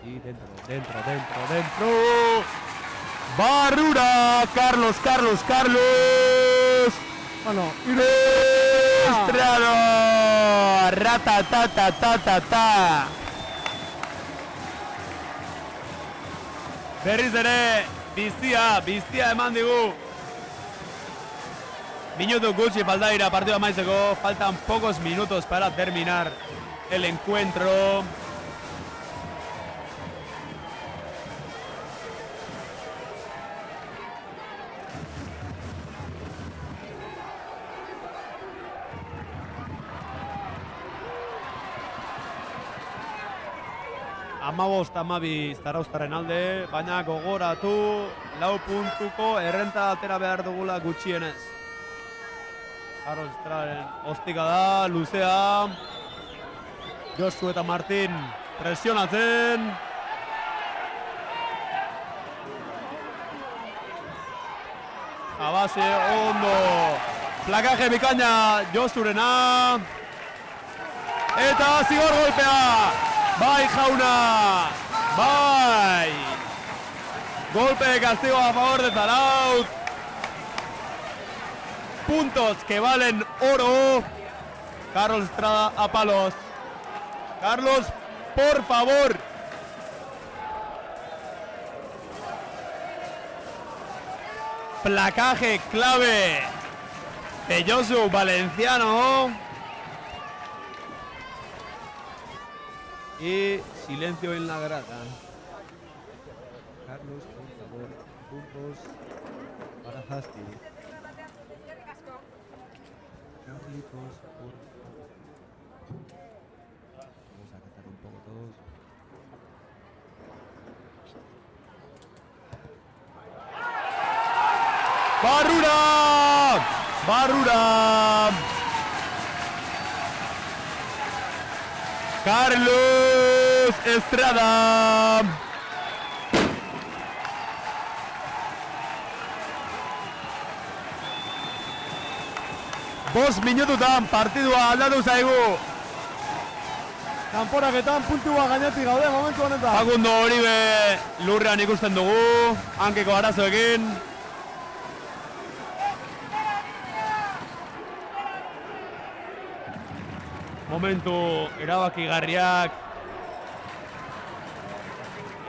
Y dentro. Barrura, Carlos. Bueno, Estrado. Ratatatata. Berriz ere, bizia eman digu. Minutu gutxi falta dira partida amaitzeko. Faltan pocos minutos para terminar el encuentro. Amabost amabi Zarauztarren alde, baina gogoratu 4 puntuko errenta atera behar dugula gutxienez. Carlos Estradaen ostika da, luzea. Josu eta Martin presionatzen. Jabase ondo. Plakaje bikaina Josurena. Eta zigor golpea. Bai, jauna. Bai. Golpe de castigo a favor de Zarauz. Puntos que valen oro. Carlos Estrada a palos. Carlos, por favor. Placaje clave de Josu Valenciano. Y silencio en la grada. Carlos, por favor, puntos para Hasti. Carlitos, por favor. Vamos a cazar un poco todos. ¡Barrura! ¡Barrura! Carlos Estrada. Bost minututan partidua aldatu zaigu. Kanporaketan puntua gainetik gaude momentu honetan. Facundo Oribe lurrean ikusten dugu, hankeko arazoekin. Momentu erabakigarriak.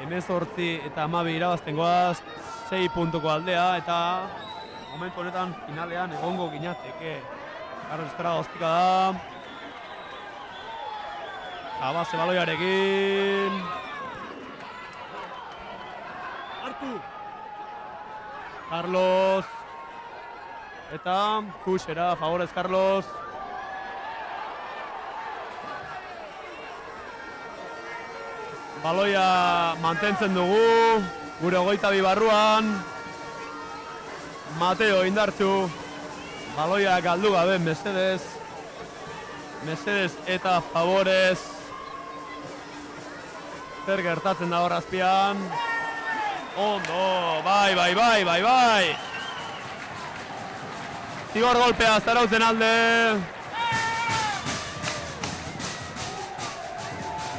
18 eta 12 irabazten goaz, 6 puntuko aldea, eta momentu honetan finalean egongo ginateke. Carlos Estrada ostika da. Jabase baloiarekin. Hartu. Carlos. Eta puxera, favorez Carlos. Baloia mantentzen dugu, gure 22 barruan. Mateo indartxu, baloia galdu gabe Mercedes. Mercedes eta favorez. Zer gertatzen da hor azpian. Ondo, bai. Zigor golpea Zarautzen alde.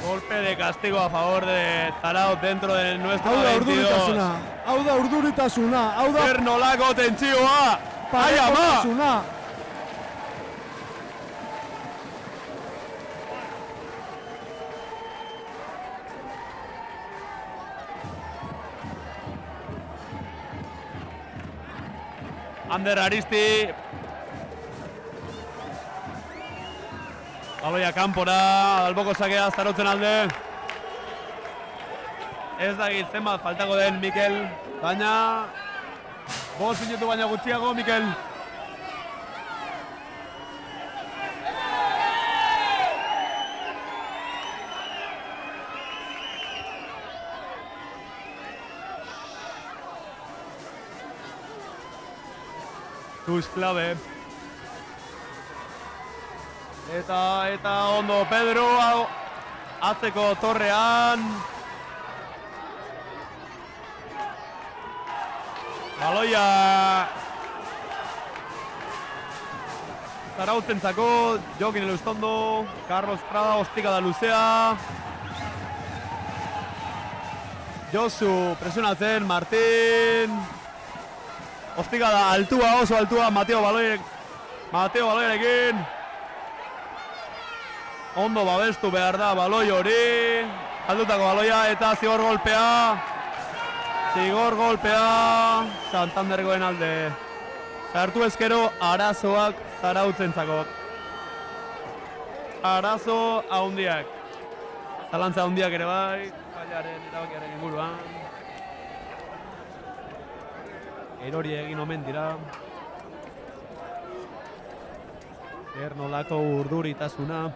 Golpe de castigo a favor de Zarautz dentro de nuestro 22. Hau da urduritasuna, hau da Zer nolako tentsioa. Ai ama! parekotasuna. Ander Aristi. Baloia kanpora, alboko sakea Zarautzen alde. Ez dakit zenbat faltako den Mikel, baina 5 minutu baina gutxiago Mikel. Tuix klabe. Eta ondo Pedro atzeko torrean. Baloia Zarautzentzako, Jokin Elustondo, Carlos Prada, ostikada luzea. Josu presionatzen, Martin. Ostikada altua, oso altua, Mateo baloiarekin. Ondo babestu behar da baloi hori. Aldutako baloia eta zigor golpea. Santandergoen alde. Sartu ezkero arazoak Zarautzentzako. Arazo haundiak. Zalantza haundiak ere bai. Kailaren erabakiaren inguruan. Erori egin omen dira. Zer nolako urduritasuna.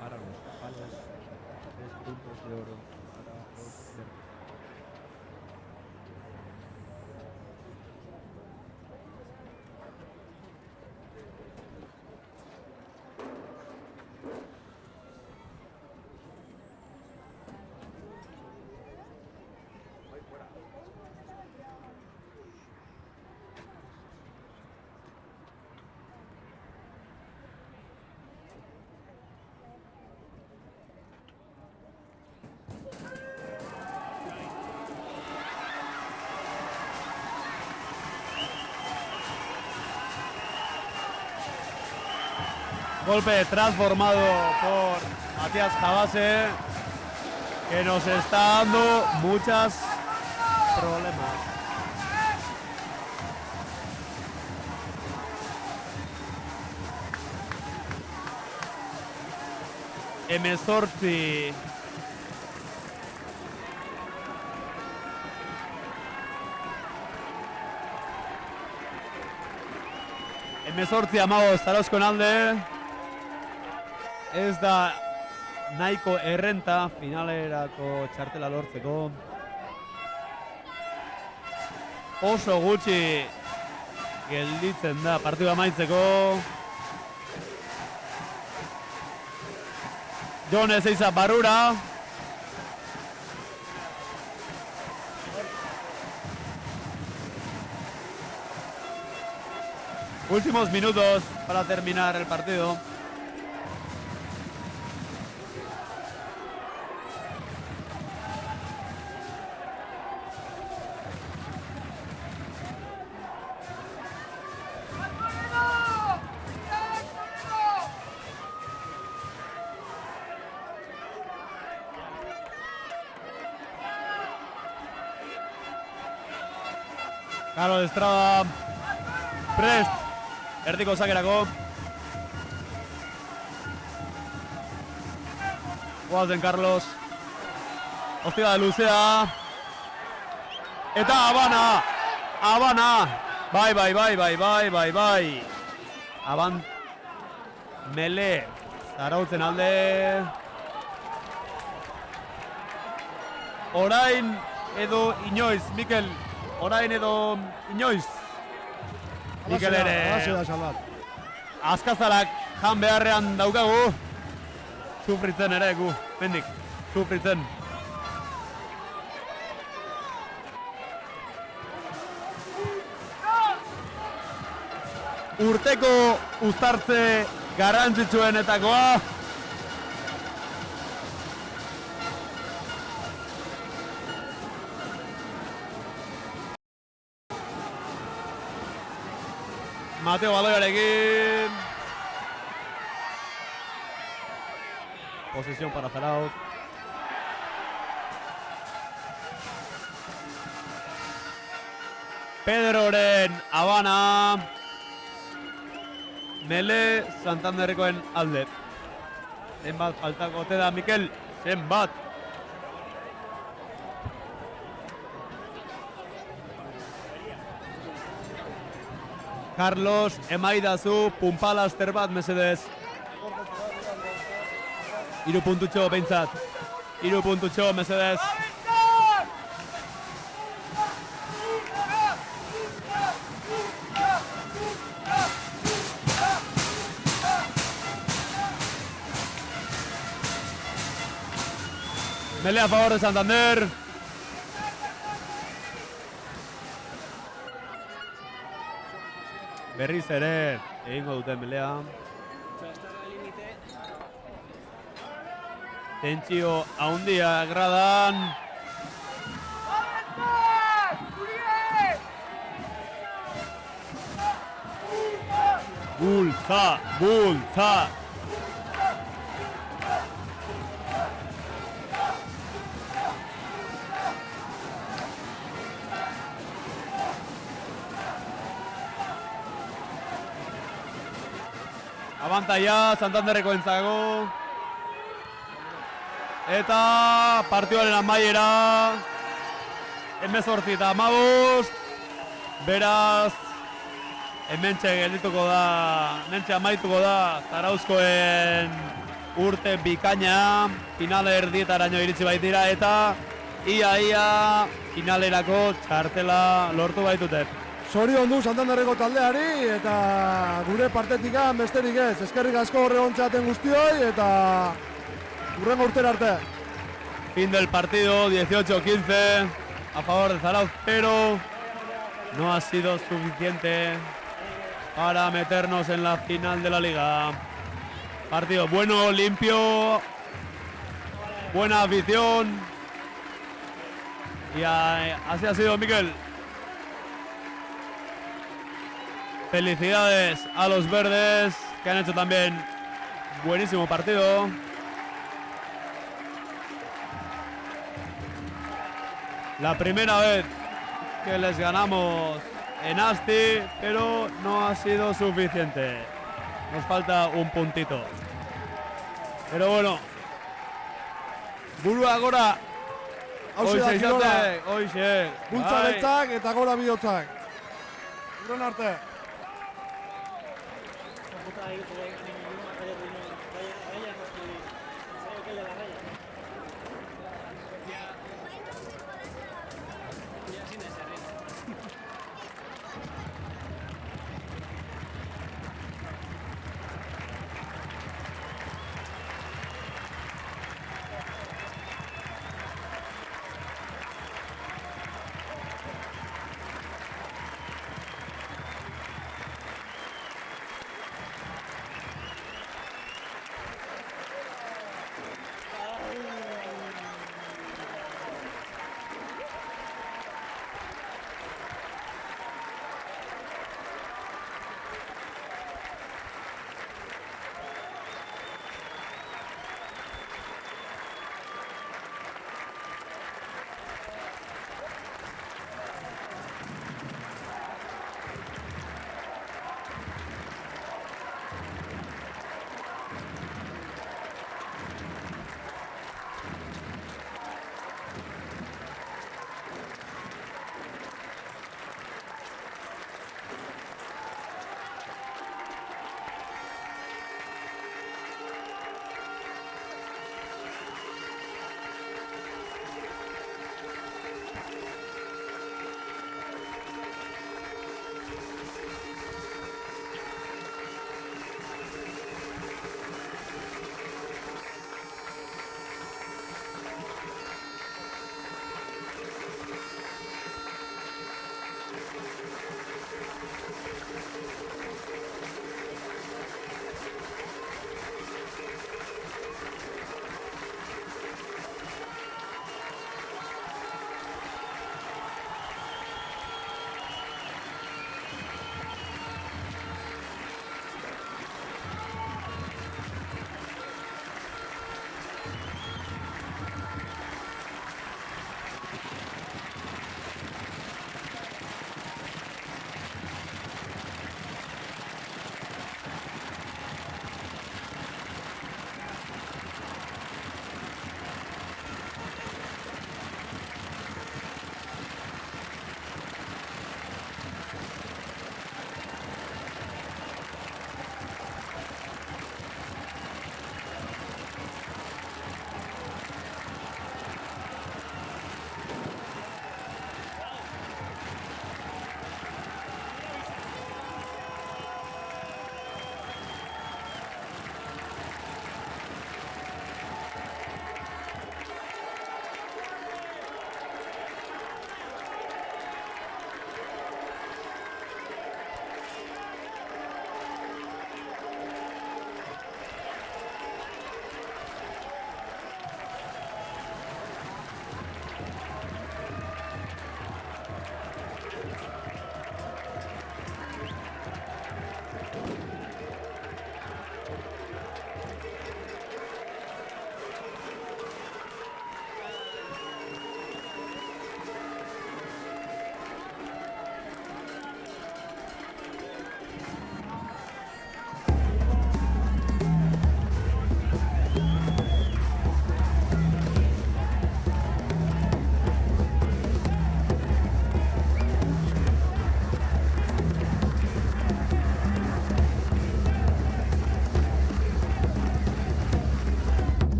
Para los palos, 3 puntos de oro para los verdes. Golpe transformado por Matías Jabase, que nos está dando muchos problemas. Emezortzi. Emezortzi amago Zarauzkoen alde. Ez da nahiko errenta finalerako txartela lortzeko. Oso gutxi gelditzen da partida amaitzeko. Jon Ezeiza barrura. Últimos minutos para terminar el partido. Carlos Estrada, Prest. erdiko sakerako. Guazen Carlos. Hostia luzea. Eta Habana. Bai. Aban Mele. Zarautzen alde. Orain edo inoiz, Mikel. Orain edo inoiz. Mikel ere. Azkazarak jan beharrean daukagu. Sufritzen ere gu, mendik. Sufritzen. Urteko uztartze garrantzitsuenetakoa. Mateo baloiarekin. Posesión para Zarauz. Pedroren Habana. Mele Santanderrekoen alde. Zenbat faltako ote da, Mikel? Zenbat? Carlos, emaidazu, punpalaster bat, mesedez. 3 puntutxo behintzat. 3 puntutxo, mesedez. Mele a favor de Santander. Berriz ere egingo dute Melea. Tentsio handia gradan. Bultza. Abantaia Santanderreko entzago. Eta partioaren amaiera 18:15. Beraz hementxe geldituko da, hementxe amaituko da Zarauzkoen urte bikaina. Finale erdietaraino iritsi baitira eta ia finalerako txartela lortu baitute. Zorion du Santanderreko taldeari eta gure partetikan besterik ez. Eskerrik asko horre ontzaten guztioi eta hurrengo urtera arte. Fin del partido, 18-15 a favor de Zarauz, pero no ha sido suficiente para meternos en la final de la liga. Partido bueno, limpio, buena afición. Y así ha sido, Miquel. Felicidades a los verdes, que han hecho también buenísimo partido. La primera vez que les ganamos en Asti, pero no ha sido suficiente. Nos falta un puntito. Pero bueno. Burua gora. Hoxe da Hoxe. Bultza beltzak eta gora bihotzak. Hurren arte.